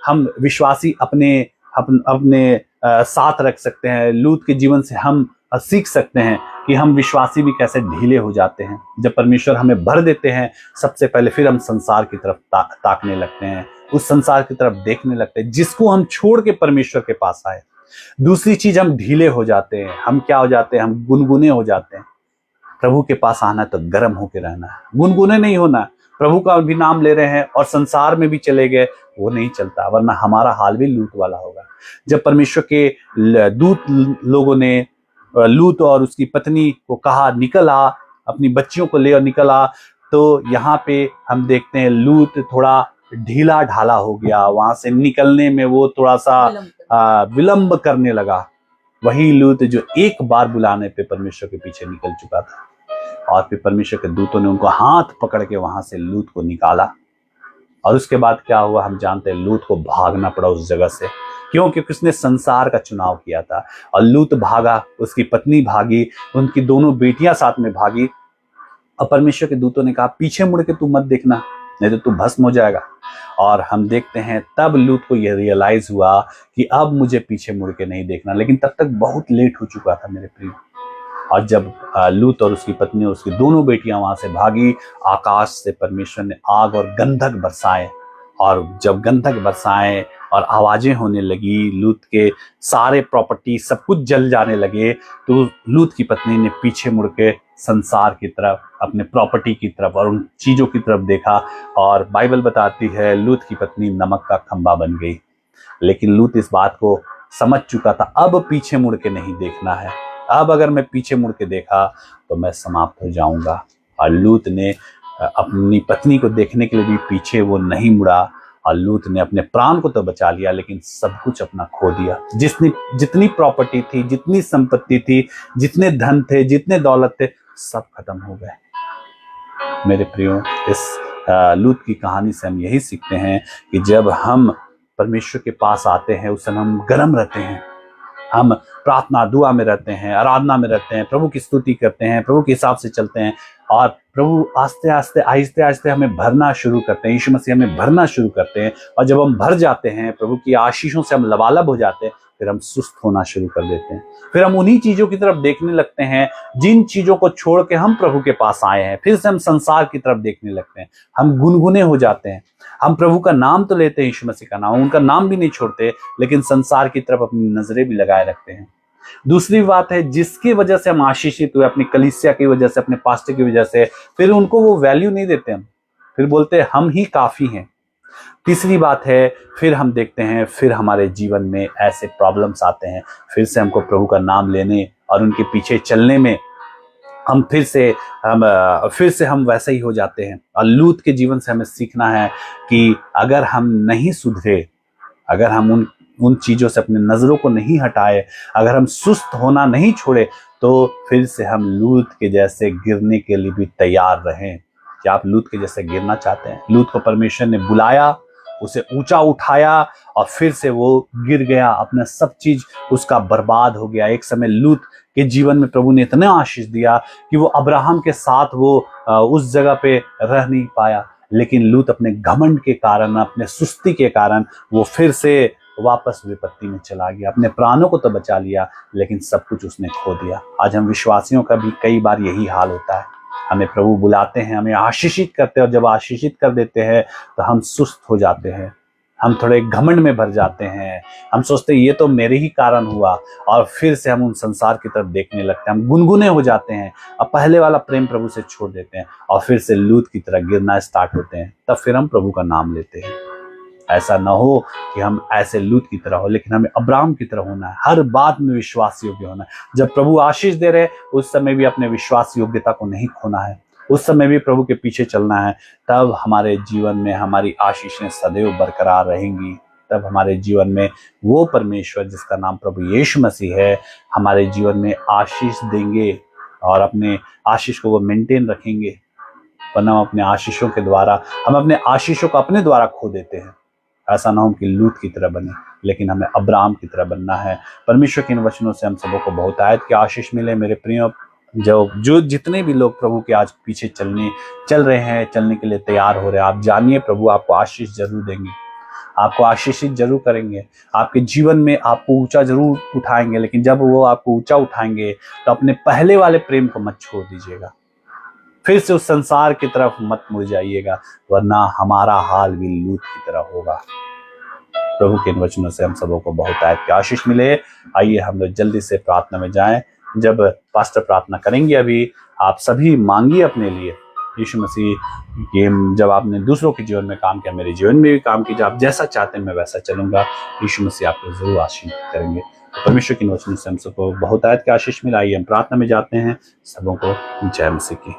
हम विश्वासी अपने साथ रख सकते हैं। लूत के जीवन से हम सीख सकते हैं कि हम विश्वासी भी कैसे ढीले हो जाते हैं। जब परमेश्वर हमें भर देते हैं सबसे पहले, फिर हम संसार की तरफ ताकने लगते हैं। उस संसार की तरफ देखने लगते हैं जिसको हम छोड़ के परमेश्वर के पास आए। दूसरी चीज, हम ढीले हो जाते हैं। हम क्या हो जाते हैं? हम गुनगुने हो जाते हैं। प्रभु के पास आना तो गर्म होके रहना है, गुनगुने नहीं होना। प्रभु का भी नाम ले रहे हैं और संसार में भी चले गए, वो नहीं चलता, वरना हमारा हाल भी लूत वाला होगा। जब परमेश्वर के दूत लोगों ने लूत और उसकी पत्नी को कहा निकल आ, अपनी बच्चियों को ले और निकल आ, तो यहाँ पे हम देखते हैं लूत थोड़ा ढीला ढाला हो गया। वहां से निकलने में वो थोड़ा सा विलंब करने लगा। वही लूत जो एक बार बुलाने पे परमेश्वर के पीछे निकल चुका था, और फिर परमेश्वर के दूतों ने उनको हाथ पकड़ के वहां से लूत को निकाला। और उसके बाद क्या हुआ हम जानते हैं, लूत को भागना पड़ा उस जगह से, क्योंकि उसने संसार का चुनाव किया था। और लूत भागा, उसकी पत्नी भागी, उनकी दोनों बेटियां साथ में भागी। और परमेश्वर के दूतों ने कहा पीछे मुड़ के तू मत देखना, नहीं तो तू भस्म हो जाएगा। और हम देखते हैं तब लूत को यह रियलाइज हुआ कि अब मुझे पीछे मुड़ के नहीं देखना, लेकिन तब तक बहुत लेट हो चुका था मेरे प्रिय। और जब लूत और उसकी पत्नी और उसकी दोनों बेटियां वहां से भागी, आकाश से परमेश्वर ने आग और गंधक बरसाए। और जब गंधक बरसाए और आवाजें होने लगी, लूत के सारे प्रॉपर्टी सब कुछ जल जाने लगे, तो लूत की पत्नी ने पीछे मुड़ के संसार की तरफ, अपने प्रॉपर्टी की तरफ और उन चीजों की तरफ देखा। और बाइबल बताती है लूत की पत्नी नमक का खंबा बन गई। लेकिन लूत इस बात को समझ चुका था, अब पीछे मुड़ के नहीं देखना है। अब अगर मैं पीछे मुड़ के देखा तो मैं समाप्त हो जाऊंगा। और लूत ने अपनी पत्नी को देखने के लिए भी पीछे वो नहीं मुड़ा। और लूत ने अपने प्राण को तो बचा लिया, लेकिन सब कुछ अपना खो दिया। जितनी प्रॉपर्टी थी, जितनी संपत्ति थी, जितने धन थे, जितने दौलत थे, सब खत्म हो गए। मेरे प्रियो, इस लूत की कहानी से हम यही सीखते हैं कि जब हम परमेश्वर के पास आते हैं उस समय हम गर्म रहते हैं, हम प्रार्थना दुआ में रहते हैं, आराधना में रहते हैं, प्रभु की स्तुति करते हैं, प्रभु के हिसाब से चलते हैं। और प्रभु आस्ते आस्ते हमें भरना शुरू करते हैं, यीशु मसीह हमें भरना शुरू करते हैं। और जब हम भर जाते हैं, प्रभु की आशीषों से हम लबालब हो जाते हैं, फिर हम सुस्त होना शुरू कर देते हैं। फिर हम उन्हीं चीजों की तरफ देखने लगते हैं जिन चीजों को छोड़ के हम प्रभु के पास आए हैं। फिर से हम संसार की तरफ देखने लगते हैं, हम गुनगुने हो जाते हैं। हम प्रभु का नाम तो लेते हैं, यीशु मसीह का नाम, उनका नाम भी नहीं छोड़ते, लेकिन संसार की तरफ अपनी नजरें भी लगाए रखते हैं। दूसरी बात है, जिसकी वजह से हम आशीषित हुए, अपनी कलीसिया की वजह से, अपने पास्टर की वजह से, फिर उनको वो वैल्यू नहीं देते। हम फिर बोलते हैं हम ही काफी हैं। तीसरी बात है, फिर हम देखते हैं फिर हमारे जीवन में ऐसे प्रॉब्लम्स आते हैं, फिर से हमको प्रभु का नाम लेने और उनके पीछे चलने में हम फिर से हम वैसे ही हो जाते हैं। और लूत के जीवन से हमें सीखना है कि अगर हम नहीं सुधरे, अगर हम उन चीजों से अपने नजरों को नहीं हटाए, अगर हम सुस्त होना नहीं छोड़े, तो फिर से हम लूत के जैसे गिरने के लिए भी तैयार रहें। क्या आप लूत के जैसे गिरना चाहते हैं? लूत को परमेश्वर ने बुलाया, उसे ऊंचा उठाया और फिर से वो गिर गया, अपना सब चीज उसका बर्बाद हो गया। एक समय लूत के जीवन में प्रभु ने इतना आशीष दिया कि वो अब्राहम के साथ वो उस जगह पे रह नहीं पाया, लेकिन लूत अपने घमंड के कारण, अपने सुस्ती के कारण वो फिर से वापस विपत्ति में चला गया। अपने प्राणों को तो बचा लिया, लेकिन सब कुछ उसने खो दिया। आज हम विश्वासियों का भी कई बार यही हाल होता है। हमें प्रभु बुलाते हैं, हमें आशीषित करते हैं, और जब आशीषित कर देते हैं तो हम सुस्त हो जाते हैं, हम थोड़े घमंड में भर जाते हैं। हम सोचते हैं ये तो मेरे ही कारण हुआ, और फिर से हम उन संसार की तरफ देखने लगते हैं, हम गुनगुने हो जाते हैं और पहले वाला प्रेम प्रभु से छोड़ देते हैं, और फिर से लूत की तरह गिरना स्टार्ट होते हैं। तब फिर हम प्रभु का नाम लेते हैं। ऐसा ना हो कि हम ऐसे लूत की तरह हो, लेकिन हमें अब्राहम की तरह होना है, हर बात में विश्वास योग्य होना है। जब प्रभु आशीष दे रहे उस समय भी अपने विश्वास योग्यता को नहीं खोना है, उस समय भी प्रभु के पीछे चलना है। तब हमारे जीवन में हमारी आशीषें सदैव बरकरार रहेंगी। तब हमारे जीवन में वो परमेश्वर जिसका नाम प्रभु यीशु मसीह है, हमारे जीवन में आशीष देंगे और अपने आशीष को वो मेंटेन रखेंगे। वरना हम अपने आशीषों के द्वारा, हम अपने आशीषों को अपने द्वारा खो देते हैं। ऐसा ना हो कि लूत की तरह बने, लेकिन हमें अब्राहम की तरह बनना है। परमेश्वर के इन वचनों से हम सबों को बहुत आयत की आशीष मिले। मेरे प्रियो, जो जितने भी लोग प्रभु के आज पीछे चल रहे हैं, चलने के लिए तैयार हो रहे हैं, आप जानिए प्रभु आपको आशीष जरूर देंगे, आपको आशीषित जरूर करेंगे, आपके जीवन में आपको ऊंचा जरूर उठाएंगे। लेकिन जब वो आपको ऊंचा उठाएंगे तो अपने पहले वाले प्रेम को मत छोड़ दीजिएगा। फिर से उस संसार की तरफ मत मुड़ जाइएगा, वरना हमारा हाल भी लूत की तरह होगा। प्रभु के इन वचनों से हम सबों को बहुत आयत की आशीष मिले। आइए हम लोग जल्दी से प्रार्थना में जाएं। जब पास्टर प्रार्थना करेंगे, अभी आप सभी मांगिए अपने लिए। यीशु मसीह के जब आपने दूसरों के जीवन में काम किया, मेरे जीवन में भी काम कीजिए। आप जैसा चाहते हैं मैं वैसा चलूंगा। यीशु मसीह आपको जरूर आशीष करेंगे। तो परमेश्वर के इन वचनों से हम सबको बहुत आयत की आशीष मिला। आइए हम प्रार्थना में जाते हैं। सबों को जय मसीह की।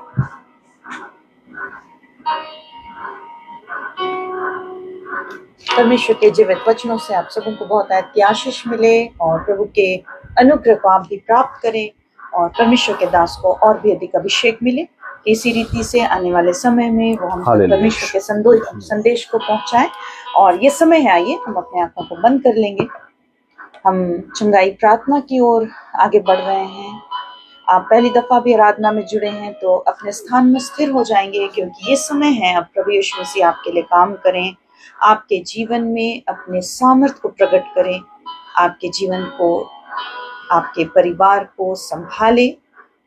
परमेश्वर के जीवित वचनों से आप सबों को बहुत आयत की आशीष मिले और प्रभु के अनुग्रह को आप भी प्राप्त करें और परमेश्वर के दास को और भी अधिक अभिषेक मिले। इसी रीति से आने वाले समय में वो हम परमेश्वर के संदेश को पहुंचाए। और ये समय है, आइए हम अपने आंखों को बंद कर लेंगे। हम चंगाई प्रार्थना की ओर आगे बढ़ रहे हैं। आप पहली दफा भी आराधना में जुड़े हैं तो अपने स्थान में स्थिर हो जाएंगे, क्योंकि ये समय है अब प्रभु यीशु मसीह आपके लिए काम करें, आपके जीवन में अपने सामर्थ को प्रकट करें, आपके जीवन को, आपके परिवार को संभाले।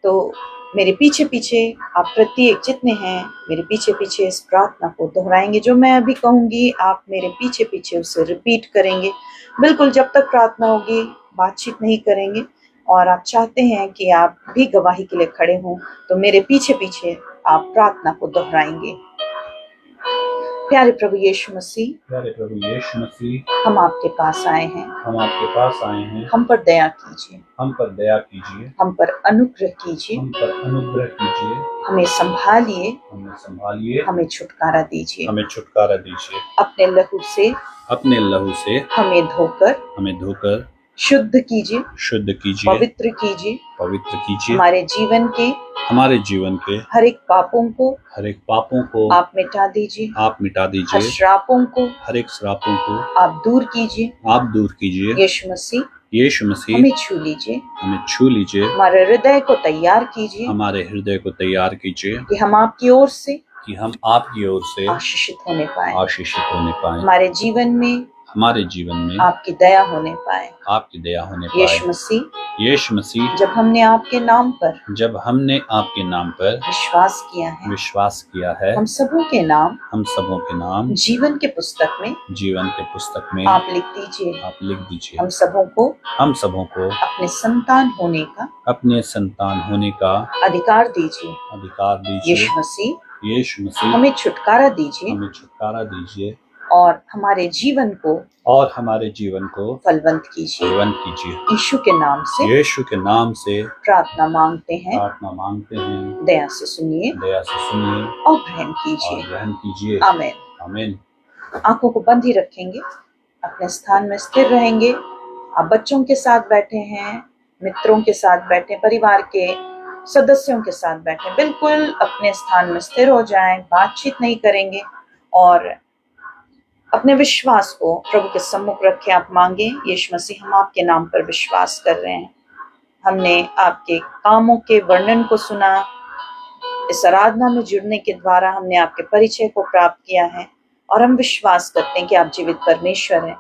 तो मेरे पीछे पीछे आप प्रत्येक जितने हैं मेरे पीछे पीछे इस प्रार्थना को दोहराएंगे। जो मैं अभी कहूँगी आप मेरे पीछे पीछे उसे रिपीट करेंगे। बिल्कुल जब तक प्रार्थना होगी बातचीत नहीं करेंगे। और आप चाहते हैं कि आप भी गवाही के लिए खड़े हों तो मेरे पीछे पीछे आप प्रार्थना को दोहराएंगे। प्यारे प्रभु यीशु मसीह, हम आपके पास आए हैं, हम पर दया कीजिए, हम पर अनुग्रह कीजिए, हमें संभालिए, हमें छुटकारा दीजिए, अपने लहू से हमें धोकर शुद्ध कीजिए, पवित्र कीजिए, हमारे जीवन के हर एक पापों को आप मिटा दीजिए, हर श्रापों को आप दूर कीजिए। यीशु मसीह हमें छू लीजिए, हमारे हृदय को तैयार कीजिए कि हम आपकी ओर से आशीषित होने पाए, हमारे जीवन में आपकी दया होने पाए। यीशु मसीह जब हमने आपके नाम पर विश्वास किया है, हम सबों के नाम जीवन के पुस्तक में आप लिख दीजिए। हम सबों को अपने संतान होने का अधिकार दीजिए। यीशु मसीह हमें छुटकारा दीजिए और हमारे जीवन को फलवंत कीजिए। यीशु के नाम से प्रार्थना मांगते हैं। दया से सुनिए और ग्रहण कीजिए। आमीन। आंखों को बंद ही रखेंगे, अपने स्थान में स्थिर रहेंगे। आप बच्चों के साथ बैठे हैं, मित्रों के साथ बैठे, परिवार के सदस्यों के साथ बैठे, बिल्कुल अपने स्थान में स्थिर हो जाएं, बातचीत नहीं करेंगे और अपने विश्वास को प्रभु के सम्मुख रखें। आप मांगे, यीशु मसीह हम आपके नाम पर विश्वास कर रहे हैं, हमने आपके कामों के वर्णन को सुना, इस आराधना में जुड़ने के द्वारा हमने आपके परिचय को प्राप्त किया है और हम विश्वास करते हैं कि आप जीवित परमेश्वर हैं।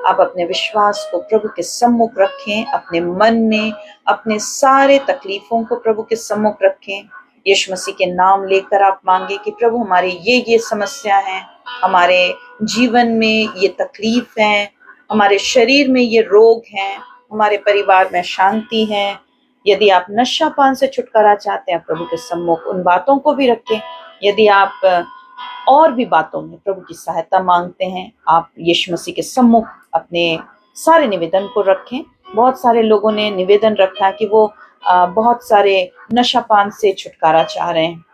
आप अपने विश्वास को प्रभु के सम्मुख रखें, अपने मन में अपने सारे तकलीफों को प्रभु के सम्मुख रखें। यीशु मसीह के नाम लेकर आप मांगे कि प्रभु हमारी ये समस्या है, हमारे जीवन में ये तकलीफ है, हमारे शरीर में ये रोग हैं, हमारे परिवार में शांति है। यदि आप नशा पान से छुटकारा चाहते हैं, प्रभु के सम्मुख उन बातों को भी रखें। यदि आप और भी बातों में प्रभु की सहायता मांगते हैं, आप यीशु मसीह के सम्मुख अपने सारे निवेदन को रखें। बहुत सारे लोगों ने निवेदन रखा कि वो बहुत सारे नशा पान से छुटकारा चाह रहे हैं,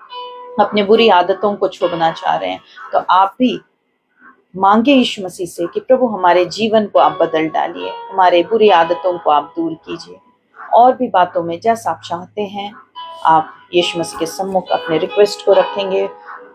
अपने बुरी आदतों को छोड़ना चाह रहे हैं। तो आप भी मांगे यीशु मसीह से कि प्रभु हमारे जीवन को आप बदल डालिए, हमारे बुरी आदतों को आप दूर कीजिए। और भी बातों में जैसा आप चाहते हैं आप यीशु मसीह के सम्मुख अपने रिक्वेस्ट को रखेंगे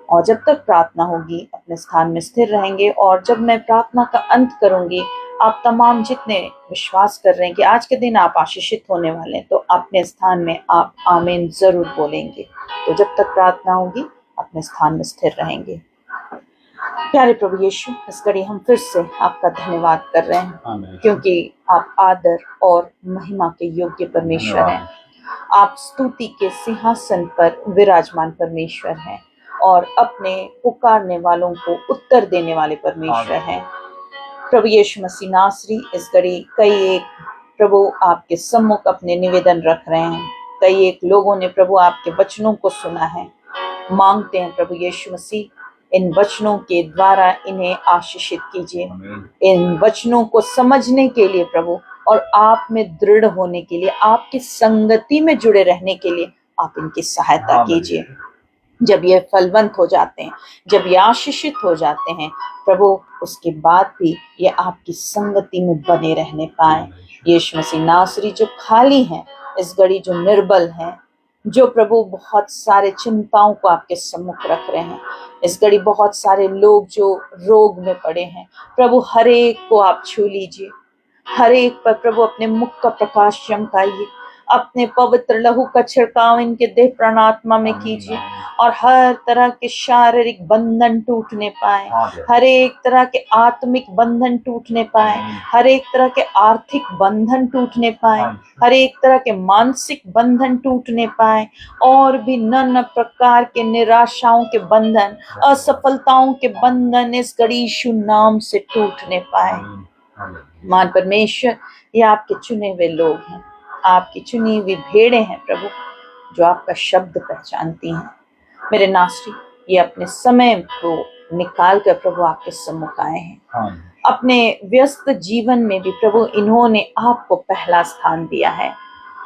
और जब तक प्रार्थना होगी अपने स्थान में स्थिर रहेंगे। और जब मैं प्रार्थना का अंत करूंगी, आप तमाम जितने विश्वास कर रहे हैं कि आज के दिन आप आशीषित होने वाले हैं, तो अपने स्थान में आप आमीन जरूर बोलेंगे। तो जब तक प्रार्थना होगी अपने स्थान में स्थिर रहेंगे। प्यारे प्रभु यीशु, इस घड़ी हम फिर से आपका धन्यवाद कर रहे हैं, क्योंकि आप आदर और महिमा के योग्य परमेश्वर हैं। आप स्तुति के सिंहासन पर विराजमान परमेश्वर हैं और अपने पुकारने वालों को उत्तर देने वाले परमेश्वर हैं। प्रभु यीशु मसीह नासरी, इस घड़ी कई एक प्रभु आपके सम्मुख अपने निवेदन रख रहे हैं। कई एक लोगों ने प्रभु आपके वचनों को सुना है। मांगते हैं प्रभु यीशु मसीह, इन वचनों के द्वारा इन्हें आशीषित कीजिए। इन वचनों को समझने के लिए प्रभु और आप में दृढ़ होने के लिए, आपकी संगति में जुड़े रहने के लिए आप इनकी सहायता कीजिए। जब ये फलवंत हो जाते हैं, जब ये आशीषित हो जाते हैं प्रभु, उसके बाद भी ये आपकी संगति में बने रहने पाए। यीशु मसीह नासरी जो खाली हैं इस घड़ी, जो निर्बल हैं, जो प्रभु बहुत सारे चिंताओं को आपके सम्मुख रख रहे हैं, इस घड़ी बहुत सारे लोग जो रोग में पड़े हैं प्रभु, हर एक को आप छू लीजिए। हर एक पर प्रभु अपने मुख का प्रकाश चमकाइए, अपने पवित्र लहू का छिड़काव इनके देह प्राणात्मा में कीजिए और हर तरह के शारीरिक बंधन टूटने पाए, हर एक तरह के आत्मिक बंधन टूटने पाए, हर एक तरह के आर्थिक बंधन टूटने पाए, हर एक तरह के मानसिक बंधन टूटने पाए और भी नाना प्रकार के निराशाओं के बंधन, असफलताओं के बंधन इस घड़ी यीशु नाम से टूटने पाए। मान परमेश्वर, ये आपके चुने हुए लोग हैं, आपकी चुनी हुई भेड़े हैं प्रभु, जो आपका शब्द पहचानती हैं। मेरे नासरी, ये अपने समय को निकाल कर प्रभु आपके सम्मुख आए हैं। अपने व्यस्त जीवन में भी प्रभु इन्होंने आपको पहला स्थान दिया है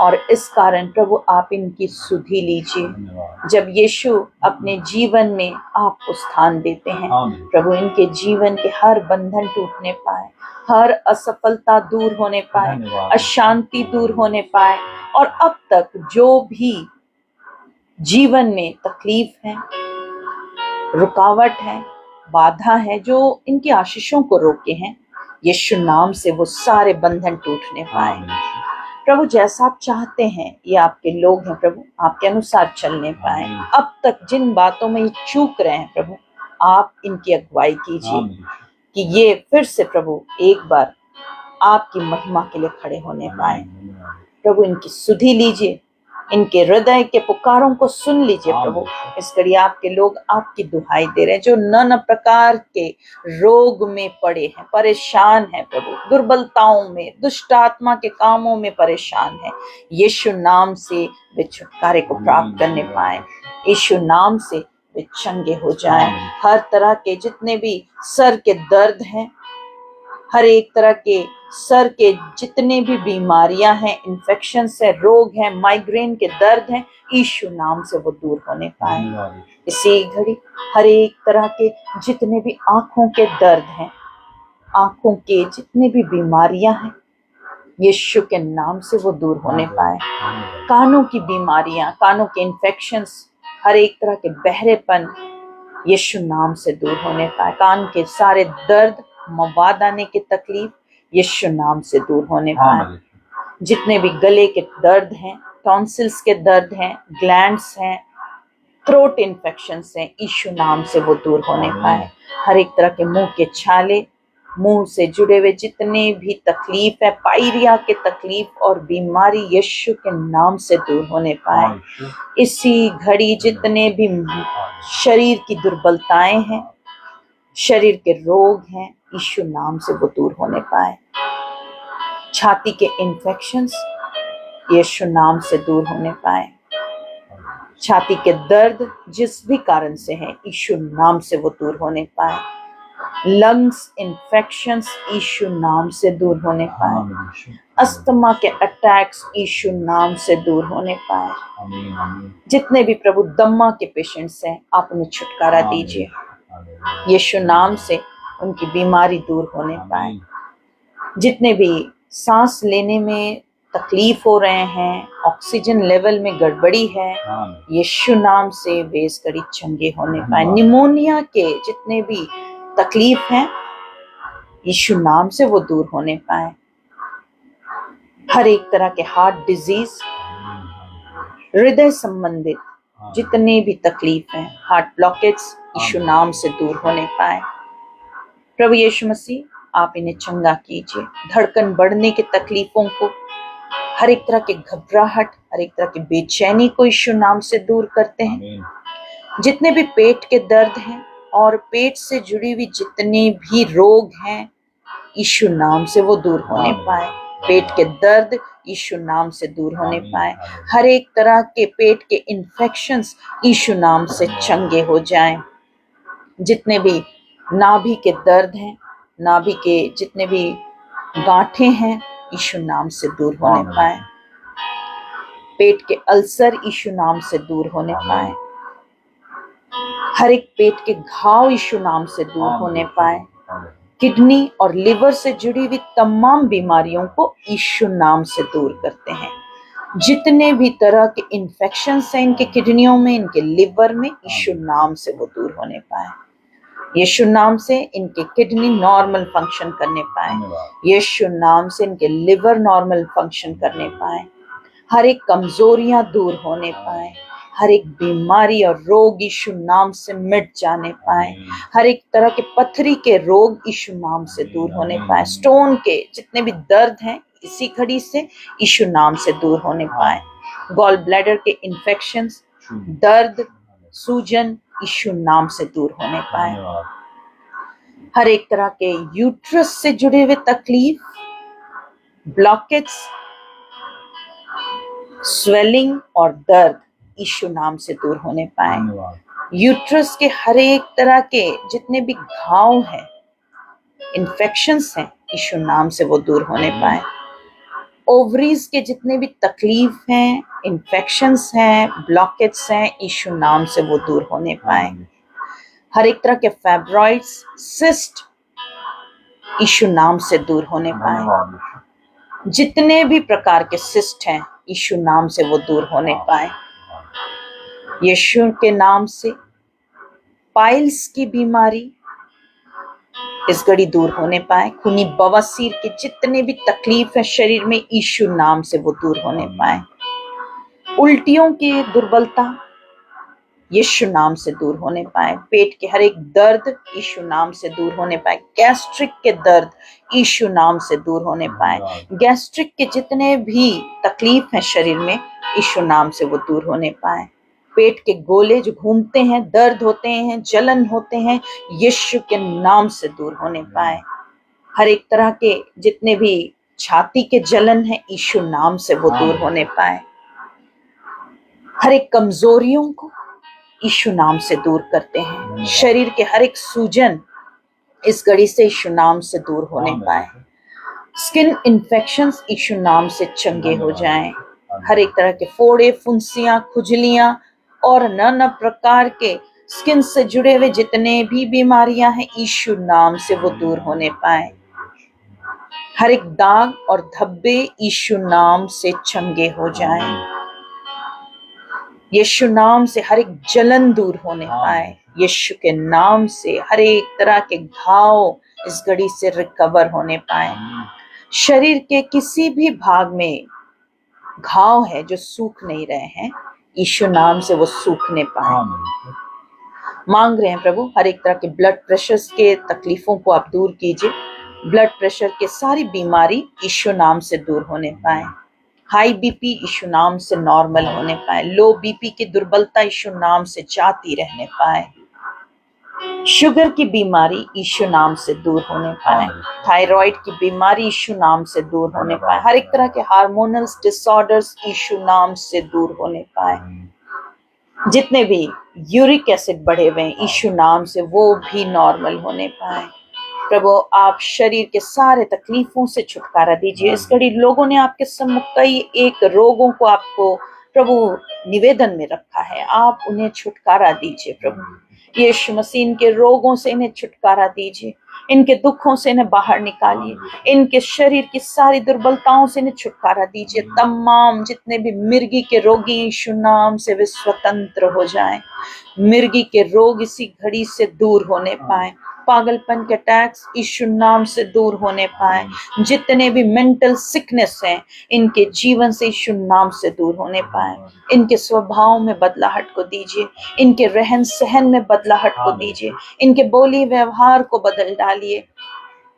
और इस कारण प्रभु आप इनकी सुधि लीजिए। जब यीशु अपने जीवन में आपको स्थान देते हैं प्रभु, इनके जीवन के हर बंधन टूटने पाए, हर असफलता दूर होने पाए, अशांति दूर होने पाए और अब तक जो भी जीवन में तकलीफ है, रुकावट है, बाधा है, जो इनकी आशीषों को रोके हैं, यीशु नाम से वो सारे बंधन टूटने पाए। प्रभु जैसा आप चाहते हैं ये आपके लोग हैं प्रभु, आपके अनुसार चलने पाए। अब तक जिन बातों में ये चूक रहे हैं प्रभु, आप इनकी अगुवाई कीजिए कि ये फिर से प्रभु एक बार आपकी महिमा के लिए खड़े होने पाए। प्रभु इनकी सुधि लीजिए, इनके हृदय के पुकारों को सुन लीजिए प्रभु। इस घड़ी आपके लोग आपकी दुहाई दे रहे हैं, जो नाना प्रकार के रोग में पड़े हैं, परेशान हैं प्रभु, दुर्बलताओं में, दुष्ट आत्मा के कामों में परेशान हैं। यीशु नाम से वे छुटकारे को प्राप्त करने पाए, यीशु नाम से वे चंगे हो जाएं। हर तरह के जितने भी सर के दर्द हैं, हर एक तरह के सर के जितने भी बीमारियां हैं, इन्फेक्शन से रोग हैं, माइग्रेन के दर्द हैं, यीशु नाम से वो दूर होने पाए। इसी घड़ी हर एक तरह के जितने भी आंखों के दर्द हैं, आंखों के जितने भी बीमारियां हैं, यीशु के नाम से वो दूर होने पाए। कानों की बीमारियां, कानों के इन्फेक्शंस, हर एक तरह के बहरेपन यीशु नाम से दूर होने पाए। कान के सारे दर्द, मवाद आने की तकलीफ यीशु नाम से दूर होने पाए। जितने भी गले के दर्द हैं, टॉन्सिल्स के दर्द हैं, ग्लैंड्स हैं, थ्रोट इन्फेक्शंस हैं, यीशु नाम से वो दूर होने पाए। हर एक तरह के मुंह के छाले, मुंह से जुड़े हुए जितने भी तकलीफ है, पायरिया के तकलीफ और बीमारी यीशु के नाम से दूर होने पाए। इसी घड़ी जितने भी शरीर की दुर्बलताएं हैं, शरीर के रोग हैं, यीशु नाम से वो दूर होने पाए। छाती के इन्फेक्शंस यीशु नाम से दूर होने पाए। छाती के दर्द जिस भी कारण से है, यीशु नाम से वो दूर होने पाए। लंग्स इन्फेक्शंस यीशु नाम से दूर होने पाए। अस्थमा के अटैक्स यीशु नाम से दूर होने पाए। जितने भी प्रभु दम्मा के पेशेंट्स हैं, आप उन्हें छुटकारा दीजिए। यीशु नाम से उनकी बीमारी दूर होने पाए। जितने भी सांस लेने में तकलीफ हो रहे हैं, ऑक्सीजन लेवल में गड़बड़ी है, यीशु नाम से वे इस घड़ी चंगे होने पाए। निमोनिया के जितने भी तकलीफ हैं, यीशु नाम से वो दूर होने पाए। हर एक तरह के हार्ट डिजीज, हृदय संबंधित जितने भी तकलीफ हैं, हार्ट ब्लॉकेज यीशु नाम से दूर होने पाए। प्रभु यीशु मसीह, आप इन्हें चंगा कीजिए। धड़कन बढ़ने की तकलीफों को, हर एक तरह की घबराहट, हर एक तरह की बेचैनी को यीशु नाम से दूर करते हैं। आमीन। जितने भी पेट के दर्द हैं और पेट से जुड़ी हुई जितने भी रोग हैं, यीशु नाम से वो दूर होने आमीन। पाए। पेट के दर्द यीशु नाम से दूर होने आमीन। पाए। आमीन। हर एक तरह के पेट के इन्फेक्शंस यीशु नाम से चंगे हो जाएं। जितने भी नाभि के दर्द हैं, नाभि के जितने भी गांठें हैं, यीशु नाम से दूर होने आमीन। पाए। पेट के अल्सर यीशु नाम से दूर होने पाए। हर एक पेट के घाव यीशु नाम से दूर होने पाए। आमीन। किडनी और लिवर से जुड़ी हुई तमाम बीमारियों को यीशु नाम से दूर करते हैं। जितने भी तरह के इन्फेक्शंस हैं इनके किडनियों में, इनके लिवर में, यीशु नाम से वो दूर होने पाए। यीशु नाम से इनके किडनी नॉर्मल फंक्शन करने पाए। धन्यवाद। यीशु नाम से इनके लिवर नॉर्मल फंक्शन करने पाए। हर एक कमजोरियां दूर होने पाए। हर एक बीमारी और रोग यीशु नाम से मिट जाने पाए। हर एक तरह के पथरी के रोग यीशु नाम से दूर होने पाए। स्टोन के जितने भी दर्द हैं इसी घड़ी से यीशु नाम से दूर होने पाए। गॉल ब्लैडर के इन्फेक्शंस, दर्द, सूजन यीशु नाम से दूर होने पाए। धन्यवाद। हर एक तरह के यूट्रस से जुड़े हुए तकलीफ, ब्लॉकेज, स्वेलिंग और दर्द यीशु नाम से दूर होने पाए। धन्यवाद। यूट्रस के हर एक तरह के जितने भी घाव हैं, इन्फेक्शंस हैं, यीशु नाम से वो दूर होने पाए। ओवरीज के जितने भी तकलीफ हैं, इन्फेक्शंस हैं, ब्लॉकेज हैं, यीशु नाम से वो दूर होने पाए। हर एक तरह के फैब्रॉइड्स, सिस्ट यीशु नाम से दूर होने पाए। धन्यवाद। जितने भी प्रकार के सिस्ट हैं यीशु नाम से वो दूर होने पाए। यीशु के नाम से पाइल्स की बीमारी इस घड़ी दूर होने पाए। खूनी बवासीर के जितने भी तकलीफ है शरीर में, यीशु नाम से वो दूर होने पाए। उल्टियों की दुर्बलता यीशु नाम से दूर होने पाए। पेट के हर एक दर्द यीशु नाम से दूर होने पाए। गैस्ट्रिक के दर्द यीशु नाम से दूर होने पाए। गैस्ट्रिक के जितने भी तकलीफ हैं शरीर में, यीशु नाम से वो दूर होने पाए। पेट के गोले जो घूमते हैं, दर्द होते हैं, जलन होते हैं, यीशु के नाम से दूर होने पाए। हर एक तरह के जितने भी छाती के जलन है, यीशु नाम से वो दूर होने पाए। हर एक कमजोरियों को यीशु नाम से दूर करते हैं। शरीर के हर एक सूजन इस घड़ी से यीशु नाम से दूर होने पाए। स्किन इन्फेक्शंस यीशु नाम से चंगे हो जाएं। हर एक तरह के फोड़े, फुंसियां, खुजलियां और नाना प्रकार के स्किन से जुड़े हुए जितने भी बीमारियां हैं, यीशु नाम से वो दूर होने पाए। हर एक दाग और धब्बे यीशु नाम से चंगे हो जाएं। यीशु नाम से हर एक जलन दूर होने पाए। यीशु के नाम से हर एक तरह के घाव इस घड़ी से रिकवर होने पाए। शरीर के किसी भी भाग में घाव है जो सूख नहीं रहे हैं, यीशु नाम से वो सूखने पाए। मांग रहे हैं प्रभु, हर एक तरह के ब्लड प्रेशर के तकलीफों को आप दूर कीजिए। ब्लड प्रेशर के सारी बीमारी यीशु नाम से दूर होने पाए। हाई बीपी यीशु नाम से नॉर्मल होने पाए। लो बीपी की दुर्बलता यीशु नाम से जाती रहने पाए। शुगर की बीमारी यीशु नाम से दूर होने पाए। थायराइड की बीमारी यीशु नाम से दूर होने पाए। हर एक तरह के हार्मोनल डिसऑर्डर्स यीशु नाम से दूर होने पाए। जितने भी यूरिक एसिड बढ़े हुए हैं, यीशु नाम से वो भी नॉर्मल होने पाए। प्रभु, आप शरीर के सारे तकलीफों से छुटकारा दीजिए। इस घड़ी लोगों ने आपके सम्मुख कई एक रोगों को आपको प्रभु निवेदन में रखा है, आप उन्हें छुटकारा दीजिए। प्रभु यीशु मसीह इनके रोगों से इन्हें छुटकारा दीजिए, इनके दुखों से इन्हें बाहर निकालिए, इनके शरीर की सारी दुर्बलताओं से इन्हें छुटकारा दीजिए। तमाम जितने भी मिर्गी के रोगी यीशु नाम से वे स्वतंत्र हो जाएं। मिर्गी के रोग इसी घड़ी से दूर होने पाए। पागलपन के अटैक्स यीशु नाम से दूर होने पाए। जितने भी मेंटल सिकनेस हैं, इनके जीवन से यीशु नाम से दूर होने पाए। इनके स्वभाव में बदलाहट को दीजिए, इनके रहन सहन में बदलाहट को दीजिए, इनके बोली व्यवहार को बदल डालिए।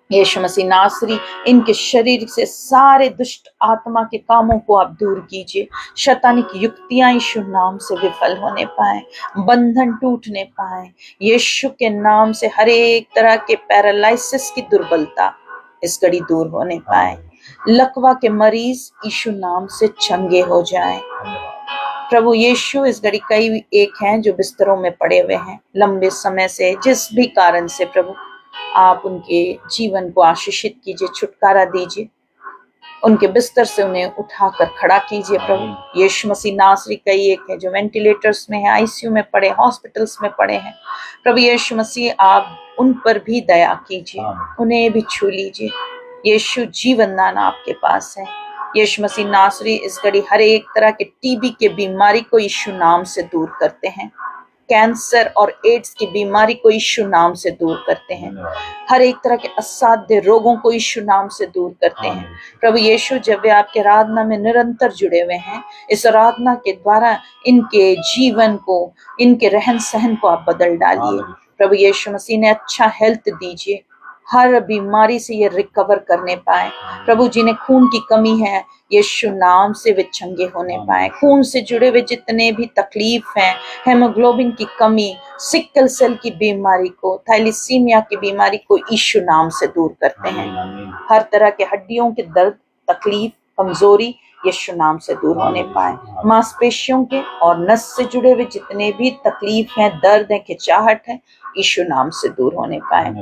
यीशु मसीह नासरी, इनके शरीर से सारे दुष्ट आत्मा के कामों को आप दूर कीजिए। शैतानिक युक्तियां यीशु नाम से विफल होने पाए, बंधन टूटने पाए। यीशु के नाम से हर एक तरह के पैरालिसिस की दुर्बलता इस घड़ी दूर होने पाए। लकवा के मरीज यीशु नाम से चंगे हो जाएं। प्रभु यीशु, इस घड़ी कई एक हैं जो बिस्तरों में पड़े हुए हैं लंबे समय से, जिस भी कारण से प्रभु आप उनके जीवन को आशीषित कीजिए, छुटकारा दीजिए, उनके बिस्तर से उन्हें उठाकर खड़ा कीजिए। प्रभु यीशु मसीह नासरी, कई एक है जो वेंटिलेटर्स में है, आईसीयू में पड़े, हॉस्पिटल्स में पड़े हैं। प्रभु यीशु मसीह, आप उन पर भी दया कीजिए, उन्हें भी छू लीजिए। यीशु, जीवन दान आपके पास है। यीशु मसीह नासरी, इस घड़ी हर एक तरह के टीबी के बीमारी को यीशु नाम से दूर करते हैं। कैंसर और एड्स की बीमारी को यीशु नाम से दूर करते हैं। हर एक तरह के असाध्य रोगों को यीशु नाम से दूर करते हैं। प्रभु यीशु, जब वे आपके आराधना में निरंतर जुड़े हुए हैं, इस आराधना के द्वारा इनके जीवन को, इनके रहन सहन को आप बदल डालिए। प्रभु यीशु मसीह ने अच्छा हेल्थ दीजिए, हर बीमारी से ये रिकवर करने पाए। प्रभु, जिन्हें खून की कमी है, यीशु नाम से वे चंगे होने पाए। खून से जुड़े हुए जितने भी तकलीफ हैं, हेमोग्लोबिन की कमी, सिकल सेल की बीमारी को, थैलीसीमिया की बीमारी को यीशु नाम से दूर करते हैं। हर तरह के हड्डियों के दर्द, तकलीफ, कमजोरी यीशु नाम से दूर होने पाए। मांसपेशियों के और नस से जुड़े हुए जितने भी तकलीफ हैं, दर्द है, खिंचाहट है, यीशु नाम से दूर होने पाए।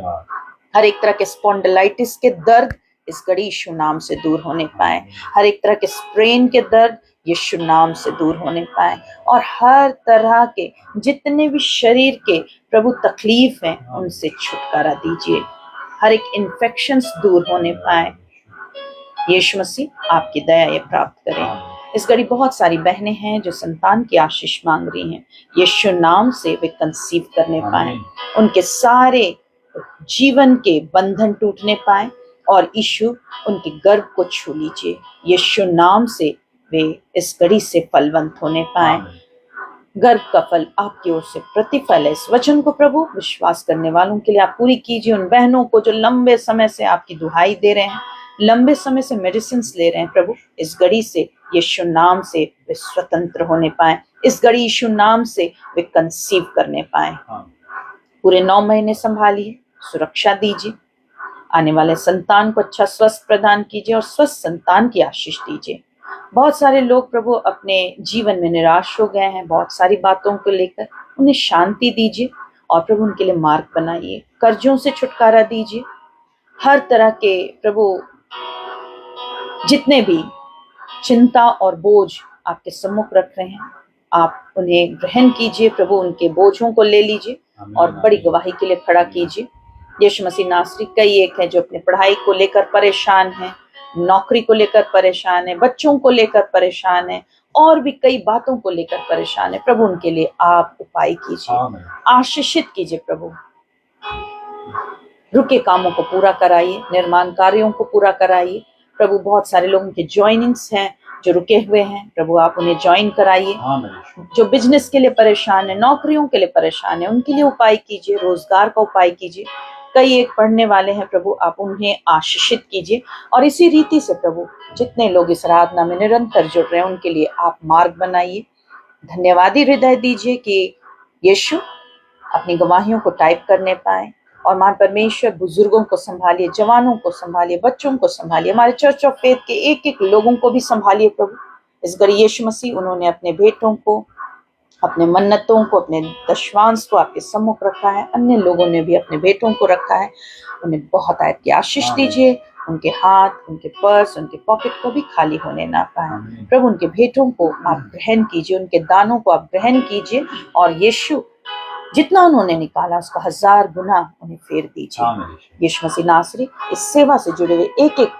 हर एक तरह के स्पॉन्डिलाइटिस के दर्द इस घड़ी यीशु नाम से दूर होने पाए। हर एक तरह के स्प्रेन के दर्द यीशु नाम से दूर होने पाए। और हर तरह के जितने भी शरीर के प्रभु तकलीफ हैं, उनसे छुटकारा दीजिए। हर एक इन्फेक्शंस दूर होने पाए। यीशु मसीह, आपकी दया ये प्राप्त करें। इस घड़ी बहुत सारी बहनें हैं जो संतान की आशीष मांग रही हैं। यीशु नाम से वे कंसीव करने पाए, उनके सारे जीवन के बंधन टूटने पाए और यीशु उनके गर्भ को छू लीजिए। यीशु नाम से वे इस घड़ी से फलवंत होने पाए। गर्भ का फल आपकी ओर से प्रतिफल है। इस वचन को प्रभु विश्वास करने वालों के लिए आप पूरी कीजिए। उन बहनों को जो लंबे समय से आपकी दुहाई दे रहे हैं, लंबे समय से मेडिसिन ले रहे हैं, प्रभु इस घड़ी से यीशु नाम से वे स्वतंत्र होने पाए। इस घड़ी यीशु नाम से वे कंसीव करने पाए। पूरे 9 महीने संभालिए, सुरक्षा दीजिए। आने वाले संतान को अच्छा स्वस्थ प्रदान कीजिए और स्वस्थ संतान की आशीष दीजिए। बहुत सारे लोग प्रभु अपने जीवन में निराश हो गए हैं, बहुत सारी बातों को लेकर, उन्हें शांति दीजिए और प्रभु उनके लिए मार्ग बनाइए। कर्जों से छुटकारा दीजिए। हर तरह के प्रभु जितने भी चिंता और बोझ आपके सम्मुख रख रहे हैं, आप उन्हें ग्रहण कीजिए। प्रभु उनके बोझों को ले लीजिए और बड़ी गवाही के लिए खड़ा कीजिए। यीशु मसीह नासरी, कई एक है जो अपने पढ़ाई को लेकर परेशान है, नौकरी को लेकर परेशान है, बच्चों को लेकर परेशान है, और भी कई बातों को लेकर परेशान है। प्रभु उनके लिए आप उपाय कीजिए, आशीषित कीजिए। प्रभु रुके कामों को पूरा कराइए, निर्माण कार्यों को पूरा कराइए। प्रभु बहुत सारे लोगों के ज्वाइनिंग्स हैं जो रुके हुए हैं, प्रभु आप उन्हें ज्वाइन कराइए। जो बिजनेस के लिए परेशान है, नौकरियों के लिए परेशान है, उनके लिए उपाय कीजिए, रोजगार का उपाय कीजिए। कई एक पढ़ने वाले हैं, प्रभु आप उन्हें आशीषित कीजिए। और इसी रीति से प्रभु जितने लोग इस आराधना में निरंतर जुड़ रहे हैं, उनके लिए आप मार्ग बनाइए। धन्यवादी हृदय दीजिए कि यीशु अपनी गवाहियों को टाइप करने पाए। और मान परमेश्वर बुजुर्गों को संभालिए, जवानों को संभालिए, बच्चों को संभालिए, हमारे चर्च ऑफ फेथ के एक एक लोगों को भी संभालिए। प्रभु इस घड़ी यीशु मसीह, उन्होंने अपने बेटों को, अपने मन्नतों को, अपने दशवांश को आपके सम्मुख रखा है। अन्य लोगों ने भी अपने बेटों को रखा है। उन्हें बहुत आयत की आशीष दीजिए। उनके हाथ, उनके पर्स, उनके पॉकेट को भी खाली होने ना पाए। प्रभु उनके बेटों को आप ग्रहण कीजिए, उनके दानों को आप ग्रहण कीजिए और यीशु जितना उन्होंने निकाला उसका 1000 गुना उन्हें फेर दीजिए। यीशु मसीह नासरी, इस सेवा से जुड़े हुए एक एक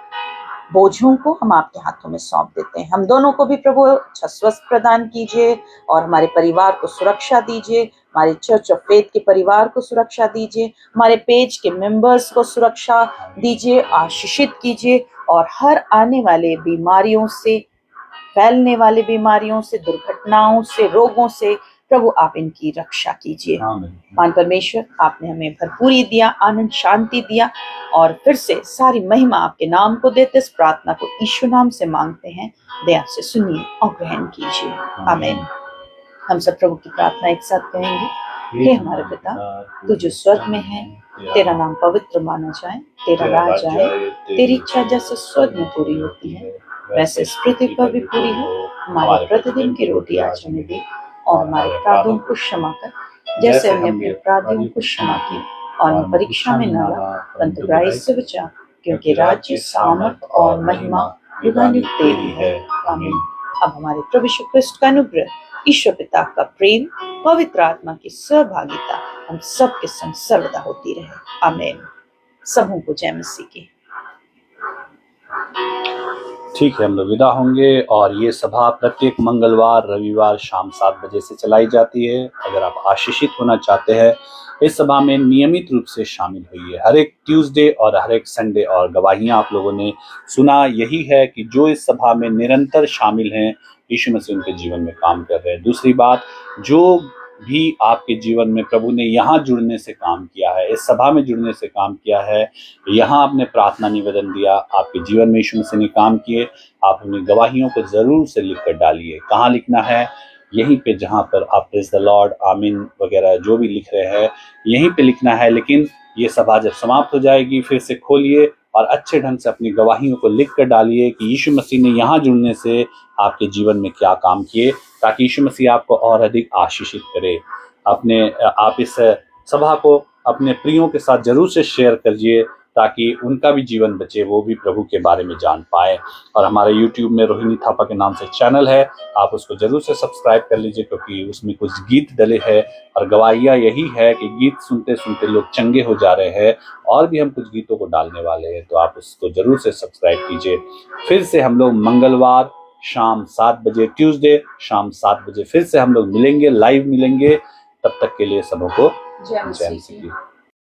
बोझों को हम आपके हाथों में सौंप देते हैं। हम दोनों को भी प्रभु अच्छा स्वस्थ प्रदान कीजिए और हमारे परिवार को सुरक्षा दीजिए। हमारे चर्च ऑफ फेथ के परिवार को सुरक्षा दीजिए, हमारे पेज के मेंबर्स को सुरक्षा दीजिए, आशीषित कीजिए और हर आने वाले बीमारियों से, फैलने वाले बीमारियों से, दुर्घटनाओं से, रोगों से प्रभु आप इनकी रक्षा कीजिए। आमीन। मान परमेश्वर, आपने हमें भरपूरी दिया, आनंद शांति दिया, और फिर से सारी महिमा आपके नाम को देते इस प्रार्थना को यीशु नाम से मांगते हैं। दया से सुनिए और ग्रहण कीजिए। आमीन। हम सब प्रभु की प्रार्थना एक साथ कहेंगे। हे हमारे पिता, तू जो स्वर्ग में है, तेरा नाम पवित्र माना जाए, तेरा राज आए, तेरी इच्छा जैसे स्वर्ग में पूरी होती है वैसे इस पृथ्वी पर भी पूरी हो। हमारे प्रतिदिन की रोटी आज हमें दे, और हमारे अपराधों को क्षमा कर जैसे हमने अपने अपराधियों को क्षमा किया, और हमें परीक्षा में न ला परंतु बुराई से बचा, क्योंकि राज्य, सामर्थ और महिमा युगानुयुग तेरी है। आमीन। अब हमारे प्रभु यीशु ख्रिस्ट का अनुग्रह, ईश्वर पिता का प्रेम, पवित्र आत्मा की सहभागिता हम सबके संग सर्वदा होती रहे। आमीन। सबों को जय मसीह की। ठीक है, हम लोग विदा होंगे, और ये सभा प्रत्येक मंगलवार, रविवार शाम 7 बजे से चलाई जाती है। अगर आप आशीषित होना चाहते हैं, इस सभा में नियमित रूप से शामिल होइए। हर एक ट्यूसडे और हर एक संडे, और गवाहियां आप लोगों ने सुना यही है कि जो इस सभा में निरंतर शामिल हैं, यीशु मसीह उनके जीवन में काम कर रहे हैं। दूसरी बात, जो भी आपके जीवन में प्रभु ने यहाँ जुड़ने से काम किया है, इस सभा में जुड़ने से काम किया है, यहाँ आपने प्रार्थना निवेदन दिया, आपके जीवन में यीशु मसीह ने काम किए, आप अपनी गवाहियों को जरूर से लिख कर डालिए। कहाँ लिखना है? यहीं पे जहाँ पर आप प्रेज द लॉर्ड, आमीन वगैरह जो भी लिख रहे हैं, यहीं पे लिखना है। लेकिन ये सभा जब समाप्त हो जाएगी, फिर से खोलिए और अच्छे ढंग से अपनी गवाहियों को लिख कर डालिए कि यीशु मसीह ने यहाँ जुड़ने से आपके जीवन में क्या काम किए, ताकि यीशु मसीह आपको और अधिक आशीषित करे। आप इस सभा को अपने प्रियों के साथ जरूर से शेयर करिए, ताकि उनका भी जीवन बचे, वो भी प्रभु के बारे में जान पाए। और हमारे YouTube में रोहिणी थापा के नाम से चैनल है, आप उसको जरूर से सब्सक्राइब कर लीजिए, क्योंकि उसमें कुछ गीत डले हैं, और गवाहियाँ यही है कि गीत सुनते सुनते लोग चंगे हो जा रहे हैं। और भी हम कुछ गीतों को डालने वाले हैं, तो आप उसको जरूर से सब्सक्राइब कीजिए। फिर से हम लोग मंगलवार शाम 7 बजे, ट्यूसडे शाम 7 बजे फिर से हम लोग मिलेंगे, लाइव मिलेंगे। तब तक के लिए सबों को जय जय मसीह मसीह की। की।